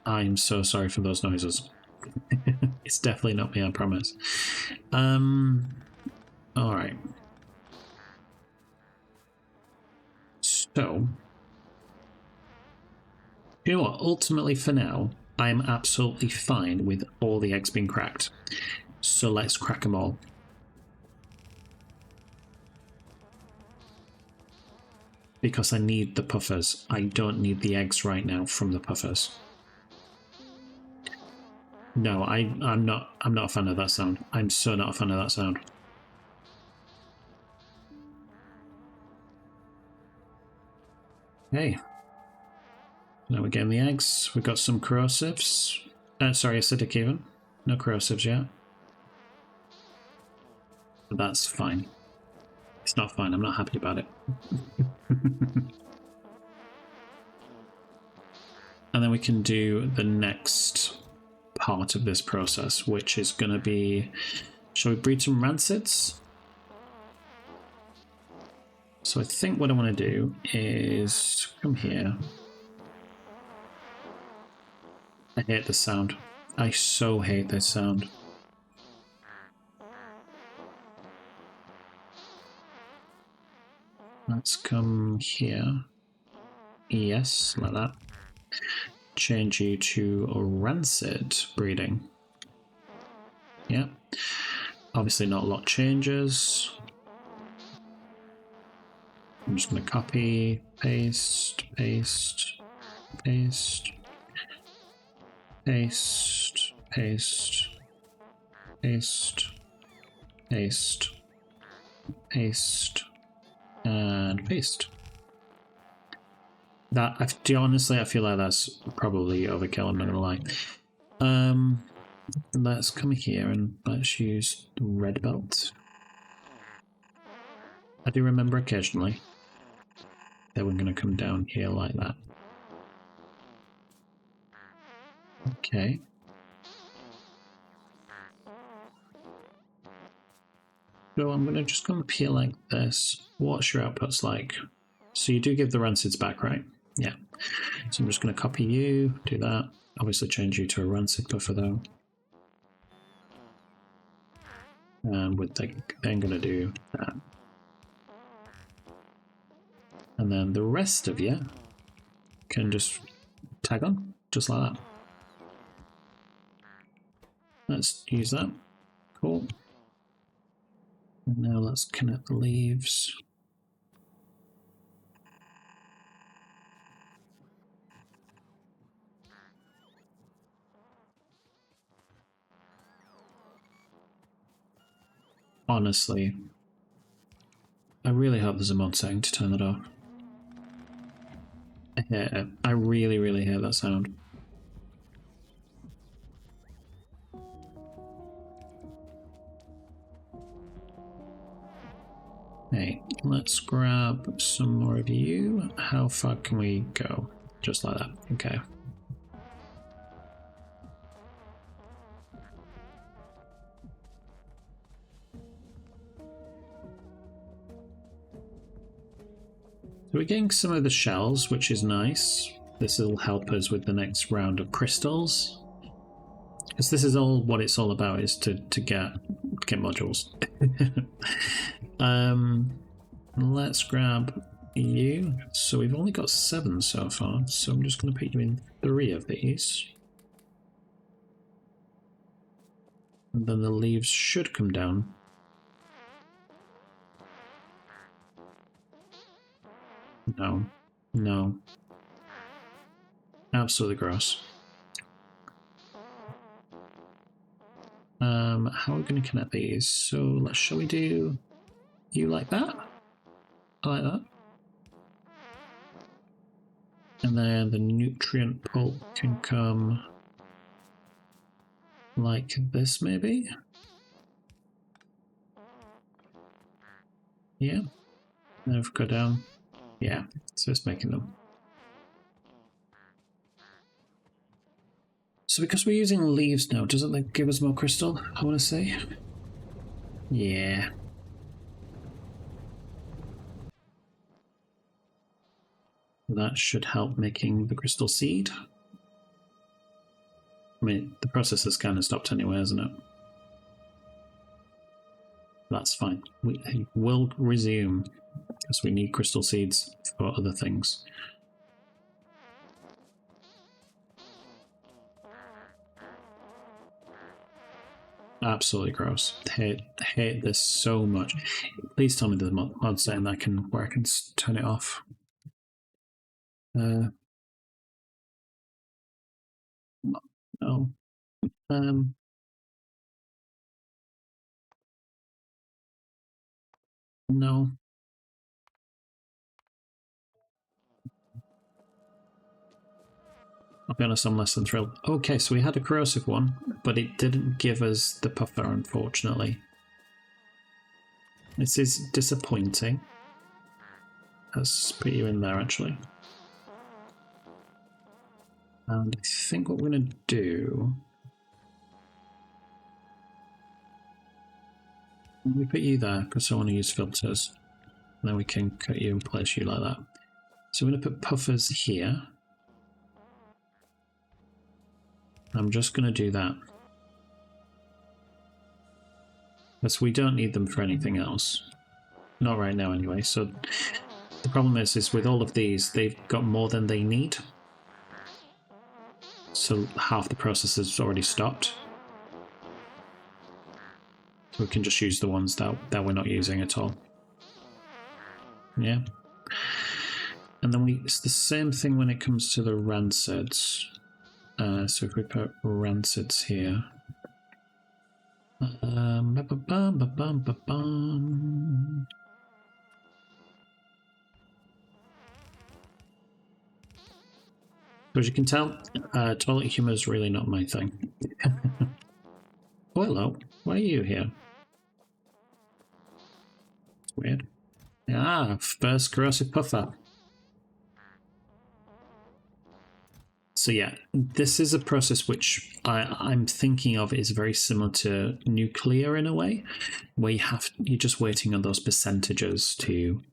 I'm so sorry for those noises. It's definitely not me, I promise. Alright. So, you know what? Ultimately, for now, I'm absolutely fine with all the eggs being cracked. So let's crack them all. Because I need the puffers. I don't need the eggs right now from the puffers. No, I'm not a fan of that sound. I'm so not a fan of that sound. Hey. Now we're getting the eggs. We've got some corrosives. Sorry, acidic even. No corrosives yet. But that's fine. It's not fine. I'm not happy about it. And then we can do the next part of this process, which is going to be... Shall we breed some rancids? So I think what I want to do is come here. I hate this sound. I so hate this sound. Let's come here. Yes, like that. Change you to a rancid breeding. Yeah. Obviously not a lot changes. I'm just going to copy, paste, paste, paste, paste, paste, paste, paste, paste, and paste. That, honestly, I feel like that's probably overkill, I'm not gonna lie. Let's come here and let's use the red belt. I do remember occasionally that we're gonna come down here like that. Okay. So I'm gonna just come up here like this. What's your outputs like? So you do give the rancids back, right? Yeah. So I'm just going to copy you, do that. Obviously change you to a rancid buffer though. And we're then going to do that. And then the rest of you can just tag on, just like that. Let's use that. Cool. And now let's connect the leaves. Honestly, I really hope there's a mod setting to turn that off. I hate it. I really, really hate that sound. Hey, let's grab some more of you. How far can we go? Just like that. Okay. So we're getting some of the shells, which is nice. This will help us with the next round of crystals. Because this is all what it's all about, is to get modules. Let's grab you. So we've only got 7 so far, so I'm just going to put you in 3 of these. And then the leaves should come down. No. No. Absolutely gross. How are we going to connect these? So shall we do you like that? I like that. And then the nutrient pulp can come like this, maybe? Yeah. And if we go down, yeah, so it's making them. So because we're using leaves now, doesn't that give us more crystal, I want to say? Yeah. That should help making the crystal seed. I mean, the process has kind of stopped anyway, hasn't it? That's fine. We will resume, because we need crystal seeds for other things. Absolutely gross. Hate this so much. Please tell me there's mod saying that where I can turn it off. No. No. I'll be honest, I'm less than thrilled. Okay, so we had a corrosive one, but it didn't give us the puffer, unfortunately. This is disappointing. Let's put you in there, actually. And I think what we're going to do... We put you there, because I want to use filters. And then we can cut you and place you like that. So we're going to put puffers here. I'm just going to do that. Because we don't need them for anything else. Not right now, anyway. So the problem is with all of these, they've got more than they need. So half the process has already stopped. So we can just use the ones that we're not using at all. Yeah. And then it's the same thing when it comes to the rancids. So if we put rancids here. So as you can tell, toilet humour is really not my thing. Oh, hello. Why are you here? It's weird. Ah, first corrosive puffer. So yeah, this is a process which I'm thinking of is very similar to nuclear in a way, where you're just waiting on those percentages to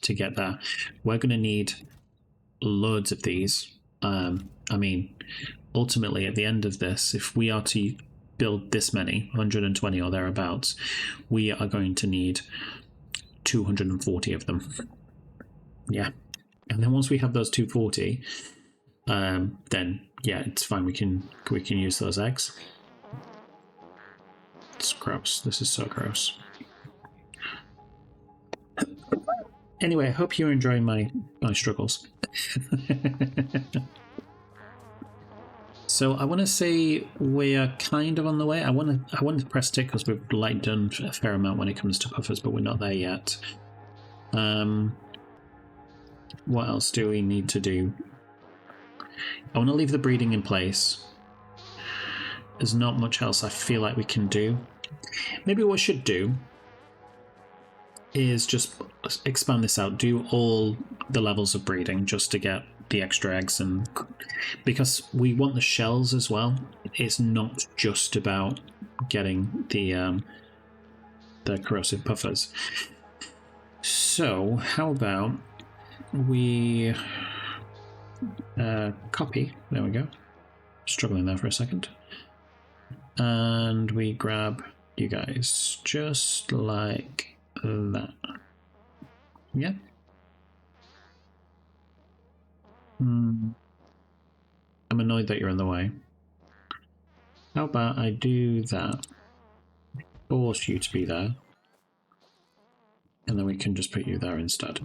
get there. We're going to need loads of these. I mean, ultimately, at the end of this, if we are to build this many, 120 or thereabouts, we are going to need 240 of them. Yeah, and then once we have those 240. Then yeah, it's fine. We can use those eggs. It's gross. This is so gross. Anyway, I hope you're enjoying my struggles. So I want to say we're kind of on the way. I want to press tick because we've done a fair amount when it comes to puffers, but we're not there yet. What else do we need to do? I want to leave the breeding in place. There's not much else I feel like we can do. Maybe what we should do is just expand this out, do all the levels of breeding just to get the extra eggs, and because we want the shells as well. It's not just about getting the corrosive puffers. So how about we copy, there we go, struggling there for a second, and we grab you guys just like that. Yeah. I'm annoyed that you're in the way. How about I do that, force you to be there, and then we can just put you there instead.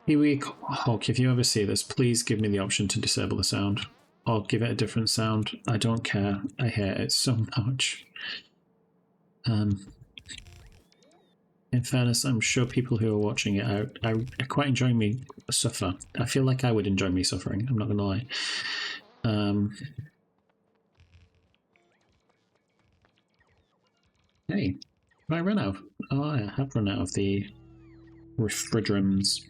Kiwi Hawk, if you ever see this, please give me the option to disable the sound. Or give it a different sound. I don't care. I hate it so much. In fairness, I'm sure people who are watching it are quite enjoying me suffer. I feel like I would enjoy me suffering, I'm not going to lie. Hey, have I run out? Oh, I have run out of the refrigerants.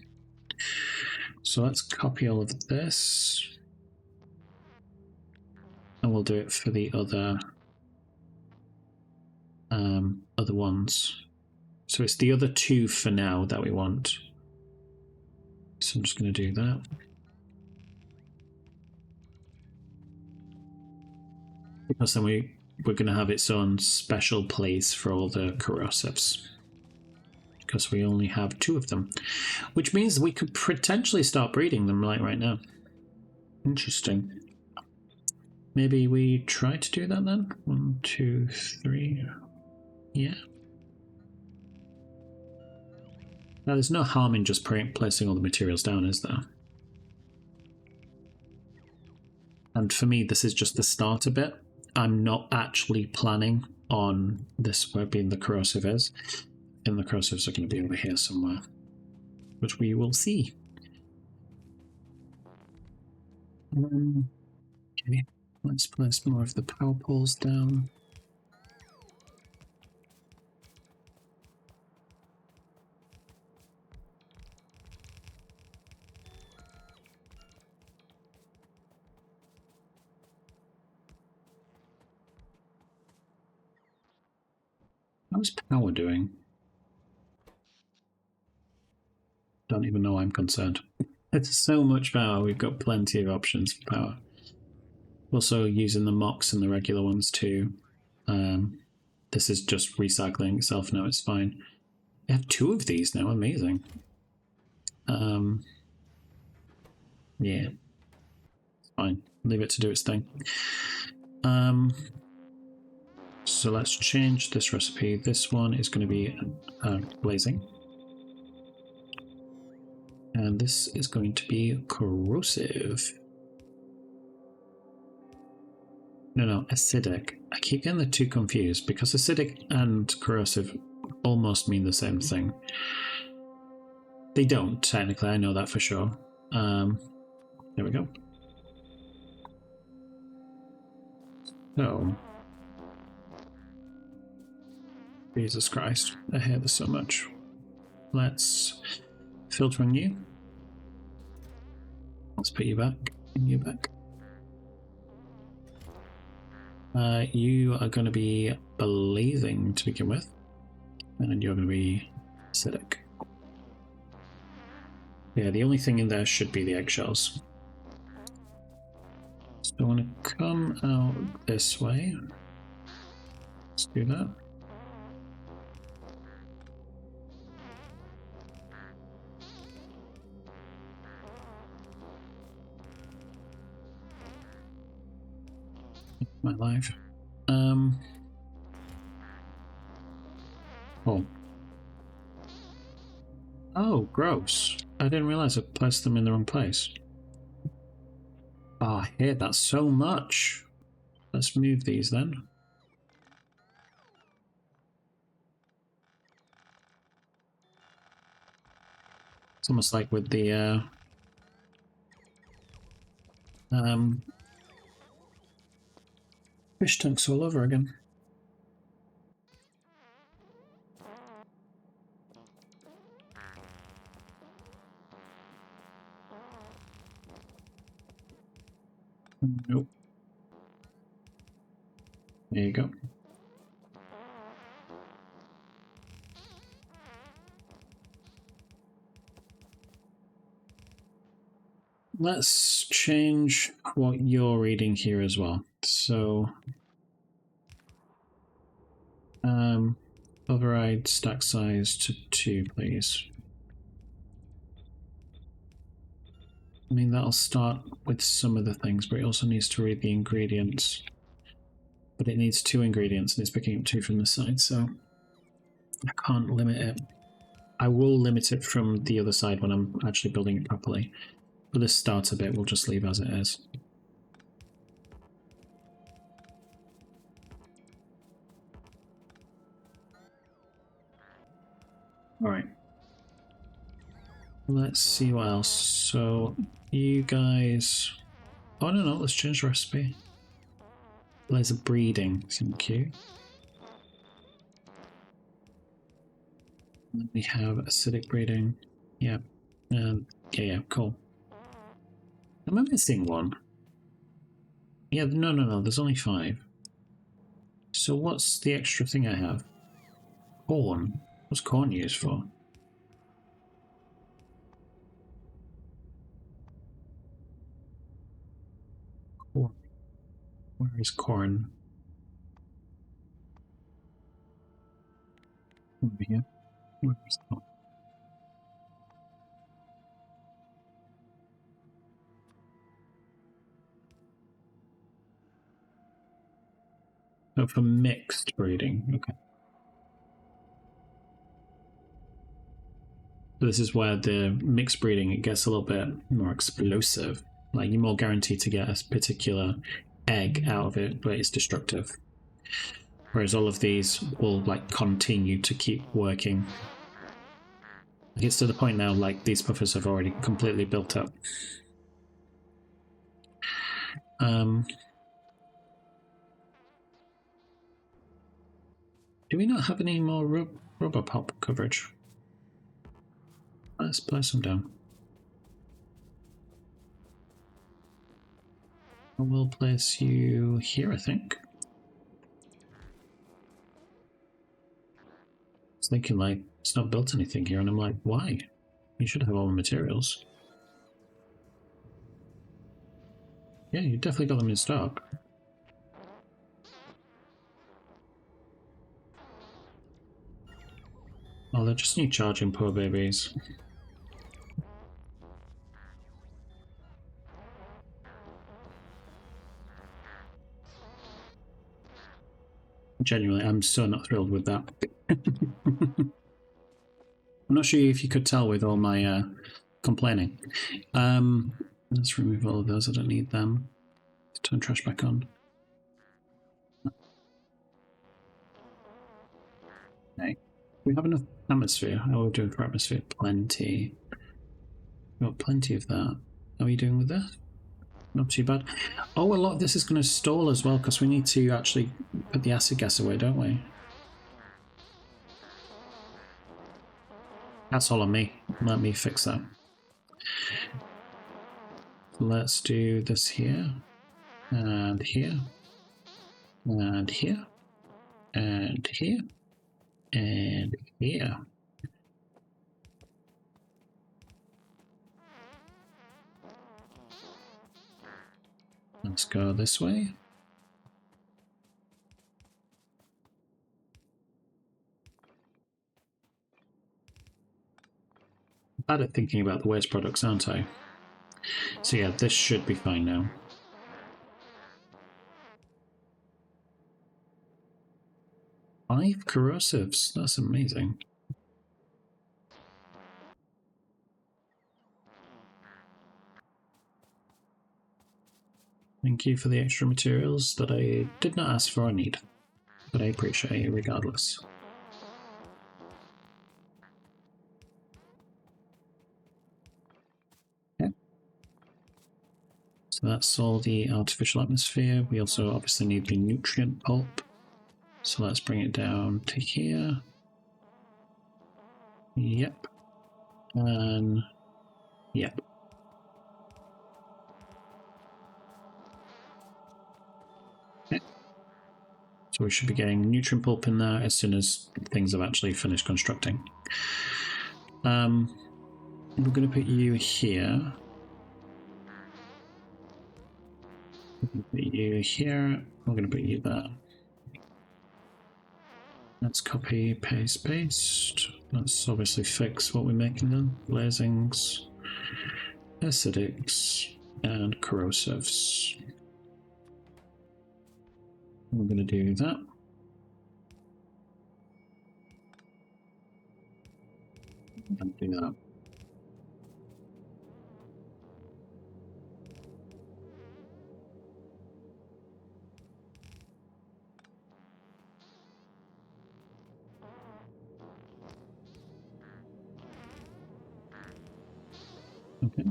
So let's copy all of this. And we'll do it for the other ones. So it's the other two for now that we want. So I'm just going to do that. Because then we're going to have its own special place for all the corrosives. Because we only have 2 of them. Which means we could potentially start breeding them like right now. Interesting. Maybe we try to do that then? 1, 2, 3. Yeah. Now, there's no harm in just placing all the materials down, is there? And for me, this is just the starter bit. I'm not actually planning on this where being the corrosive is. And the corrosives are going to be over here somewhere. Which we will see. Okay, let's place more of the power poles down. How's power doing? Don't even know I'm concerned. It's so much power, we've got plenty of options for power. Also using the mocks and the regular ones too. This is just recycling itself now, it's fine. I have 2 of these now, amazing. Yeah. It's fine. Leave it to do its thing. So let's change this recipe. This one is going to be glazing. And this is going to be corrosive. No, acidic. I keep getting the 2 confused because acidic and corrosive almost mean the same thing. They don't, technically, I know that for sure. There we go. So, Jesus Christ, I hate this so much. Let's filter on you. Let's put you back, and you back. You are going to be blazing to begin with, and then you're going to be acidic. Yeah, the only thing in there should be the eggshells. So I want to come out this way. Let's do that. My life. Oh. Oh, gross. I didn't realize I placed them in the wrong place. Oh, I hate that so much. Let's move these then. It's almost like with the fish tanks all over again. Nope. There you go. Let's change what you're reading here as well. So, override stack size to 2, please. I mean, that'll start with some of the things, but it also needs to read the ingredients. But it needs 2 ingredients, and it's picking up 2 from the side, so I can't limit it. I will limit it from the other side when I'm actually building it properly. But this starter bit we'll just leave as it is. Alright. Let's see what else. So, you guys... Oh, no, let's change the recipe. There's a breeding. Thank you. And then we have acidic breeding. Yeah. Yeah, cool. Am I missing one? Yeah, no, there's only 5. So what's the extra thing I have? Corn. What's corn used for? Corn. Where is corn? Over here. Where's that? Oh, for mixed breeding. Okay. So this is where the mixed breeding, it gets a little bit more explosive. Like you're more guaranteed to get a particular egg out of it, but it's destructive. Whereas all of these will like continue to keep working. It's to the point now like these puffers have already completely built up. Do we not have any more rubber pop coverage? Let's place them down. We'll place you here, I think. I was thinking like it's not built anything here, and I'm like, why? You should have all the materials. Yeah, you definitely got them in stock. Oh, they just need charging, poor babies. Genuinely, I'm so not thrilled with that. I'm not sure if you could tell with all my complaining. Let's remove all of those, I don't need them. Turn trash back on. Okay. We have enough atmosphere. How are we doing for atmosphere? Plenty. We've got plenty of that. How are you doing with this? Not too bad. Oh, a lot of this is going to stall as well because we need to actually put the acid gas away, don't we? That's all on me. Let me fix that. Let's do this here, and here, and here, and here, and here. Let's go this way. I'm bad at thinking about the waste products, aren't I? So yeah, this should be fine now. Five corrosives, that's amazing. Thank you for the extra materials that I did not ask for or need, but I appreciate it regardless. Okay. So that's all the artificial atmosphere. We also obviously need the nutrient pulp. So let's bring it down to here. Yep. And yep. Okay. So we should be getting nutrient pulp in there as soon as things have actually finished constructing. We're going to put you here. We're going to put you here. We're going to put you there. Let's copy, paste, paste. Let's obviously fix what we're making them. Glazings, acidics, and corrosives. We're going to do that. And do that. Okay.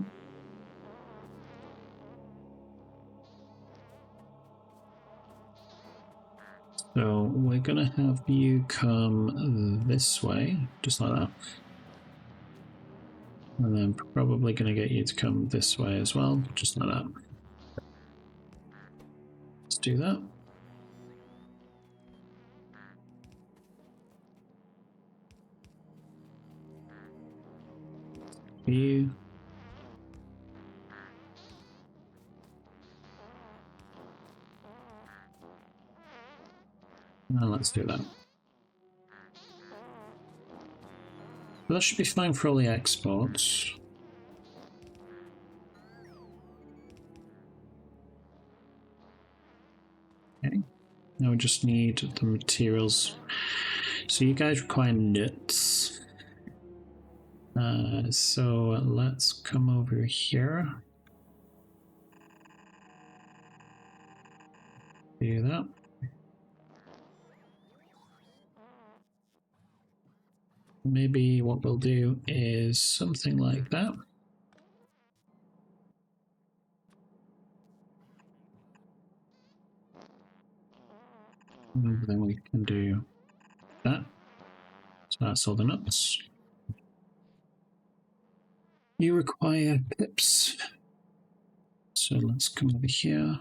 So we're going to have you come this way, just like that. And then probably going to get you to come this way as well, just like that. Let's do that. You. And let's do that. But that should be fine for all the exports. Okay. Now we just need the materials. So you guys require nuts. So let's come over here. Do that. Maybe what we'll do is something like that. And then we can do that. So that's all the nuts. You require pips. So let's come over here.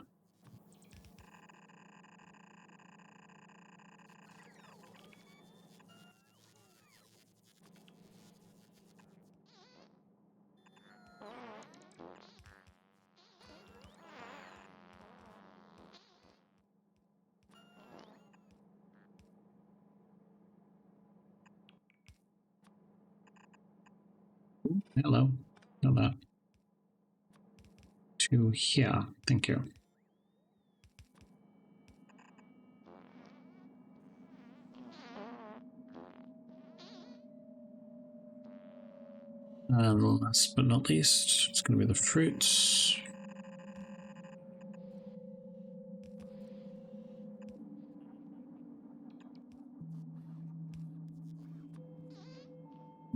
Hello. Not that. To here. Thank you. And last but not least, it's going to be the fruits.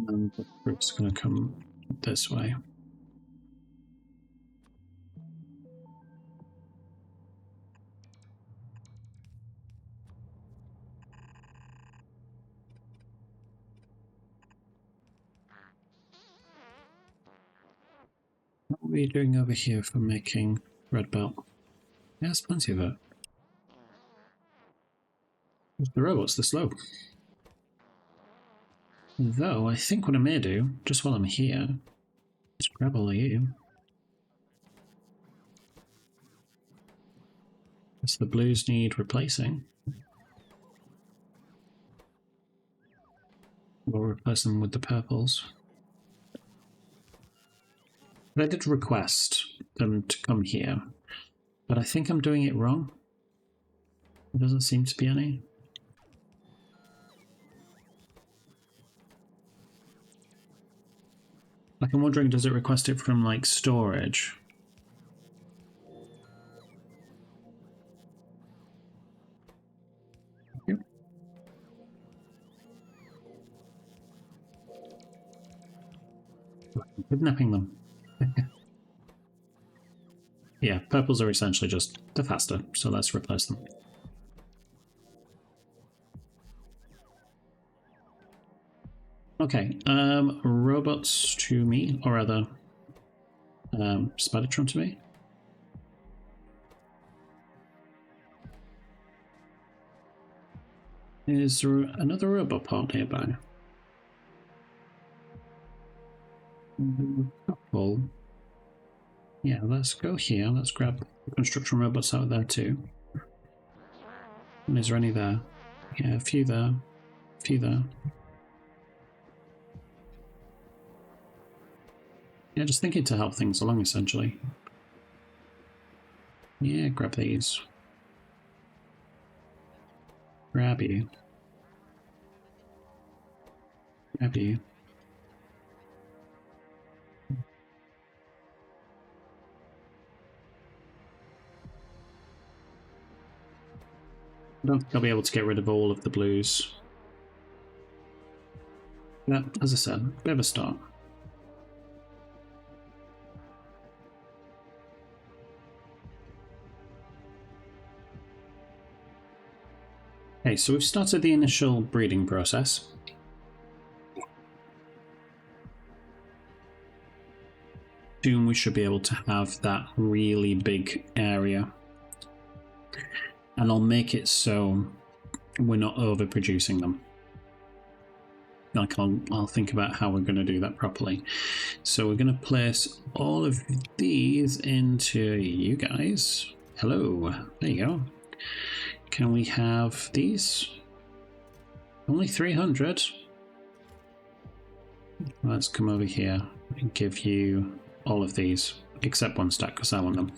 And the fruit's going to come this way. What are we doing over here for making red belt? Yeah, there's plenty of it. The robot's this low. Though, I think what I may do, just while I'm here, is grab all of you. Because the blues need replacing. We'll replace them with the purples. But I did request them to come here, but I think I'm doing it wrong. There doesn't seem to be any. Like, I'm wondering, does it request it from, like, storage? Yep. Kidnapping them. Yeah, purples are essentially just the faster, so let's replace them. Okay, robots to me, or rather, Spidertron to me. Is there another robot part nearby? Couple. Yeah, let's go here. Let's grab the construction robots out there too. And is there any there? Yeah, a few there. A few there. Yeah, just thinking to help things along, essentially. Yeah, grab these. Grab you. Grab you. I don't think I'll be able to get rid of all of the blues. Yeah, as I said, bit of a start. Okay, so we've started the initial breeding process. Soon we should be able to have that really big area. And I'll make it so we're not overproducing them. Like, I'll think about how we're going to do that properly. So we're going to place all of these into you guys. Hello, there you go. Can we have these? Only 300. Let's come over here and give you all of these, except one stack, because I want them.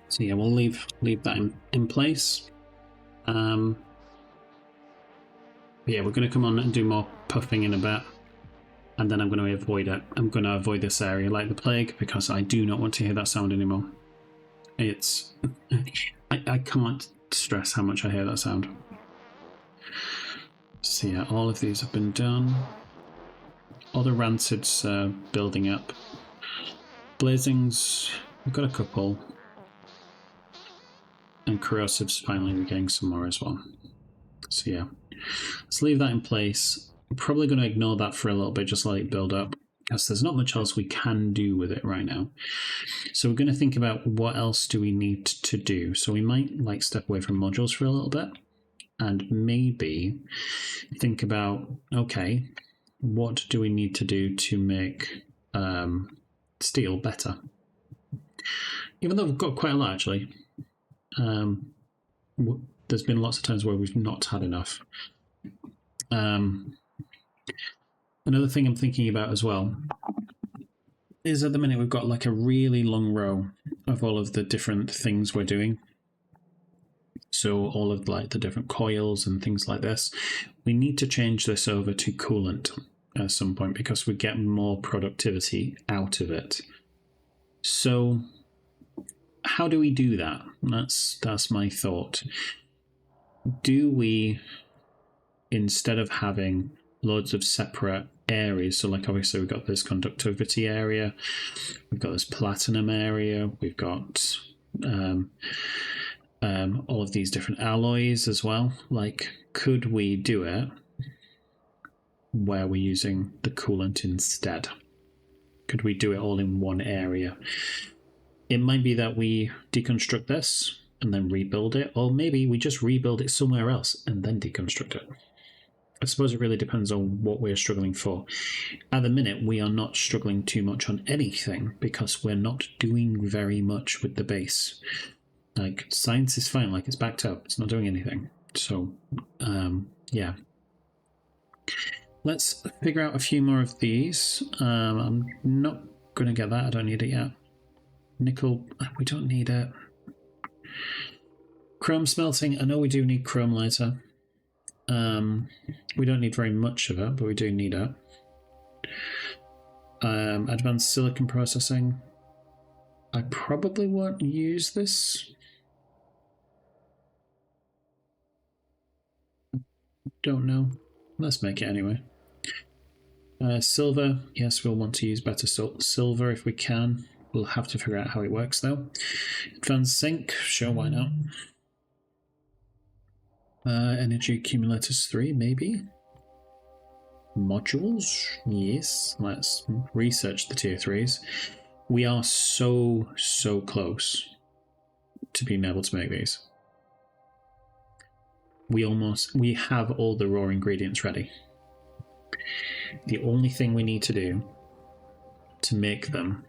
So yeah, we'll leave that in place. Yeah, we're going to come on and do more puffing in a bit. And then I'm going to avoid it. I'm going to avoid this area like the plague, because I do not want to hear that sound anymore. It's... I can't stress how much I hear that sound. So yeah, all of these have been done. All the rancids building up. Blazings, we've got a couple. And corrosives finally we're getting some more as well. So yeah, let's leave that in place. I'm probably going to ignore that for a little bit, just let it build up, because there's not much else we can do with it right now. So we're going to think about what else do we need to do. So we might like step away from modules for a little bit and maybe think about, okay, what do we need to do to make steel better? Even though we've got quite a lot actually. There's been lots of times where we've not had enough. Another thing I'm thinking about as well is at the minute we've got like a really long row of all of the different things we're doing. So all of like the different coils and things like this. We need to change this over to coolant at some point because we get more productivity out of it. So how do we do that? That's my thought. Do we, instead of having loads of separate areas, so like obviously we've got this conductivity area, we've got this platinum area, we've got all of these different alloys as well. Like, could we do it where we're using the coolant instead? Could we do it all in one area? It might be that we deconstruct this and then rebuild it, or maybe we just rebuild it somewhere else and then deconstruct it. I suppose it really depends on what we're struggling for. At the minute, we are not struggling too much on anything because we're not doing very much with the base. Like, science is fine, like it's backed up, it's not doing anything. So, yeah. Let's figure out a few more of these. I'm not going to get that, I don't need it yet. Nickel, we don't need it. Chrome smelting, I know we do need chrome later. We don't need very much of it, but we do need it. Advanced silicon processing. I probably won't use this. Don't know. Let's make it anyway. Silver, yes, we'll want to use better silver if we can. We'll have to figure out how it works though. Advanced zinc, sure, why not? Energy accumulators 3, maybe? Modules? Yes, let's research the tier 3s. We are so close to being able to make these. We have all the raw ingredients ready. The only thing we need to do to make them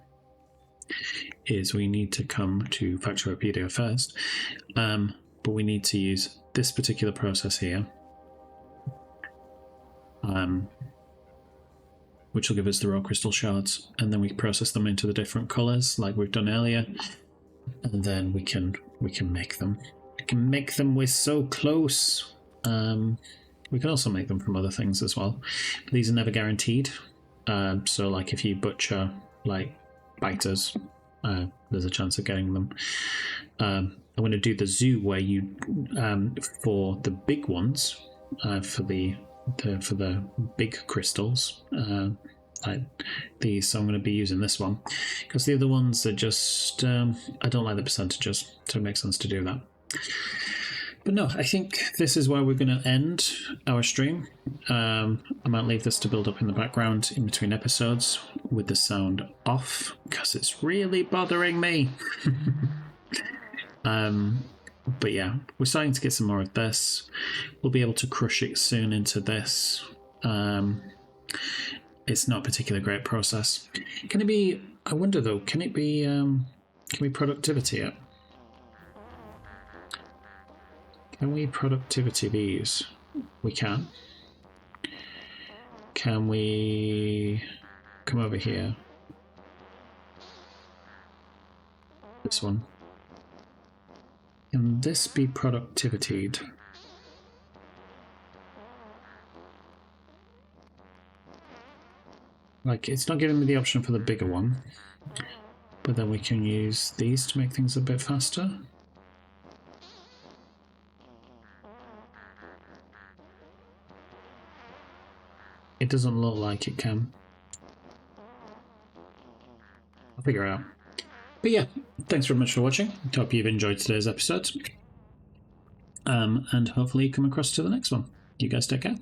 is we need to come to Factorio first, but we need to use this particular process here, which will give us the raw crystal shards, and then we process them into the different colors like we've done earlier, and then we can make them. We can make them. We're so close. We can also make them from other things as well. These are never guaranteed. So like if you butcher like biters, there's a chance of getting them. I'm going to do the zoo where you for the big ones, for the big crystals, like these. So I'm going to be using this one because the other ones are just I don't like the percentages, so it makes sense to do that. But no, I think this is where we're going to end our stream. I might leave this to build up in the background in between episodes with the sound off because it's really bothering me. But yeah, we're starting to get some more of this. We'll be able to crush it soon into this. It's not a particularly great process. Can it be, I wonder though, can it be, can we productivity it? Can we productivity these? We can. Can we come over here? This one. Can this be productivity'd? Like, it's not giving me the option for the bigger one, but then we can use these to make things a bit faster. It doesn't look like it can. I'll figure it out. But yeah, thanks very much for watching. Hope you've enjoyed today's episode. And hopefully you come across to the next one. You guys take care.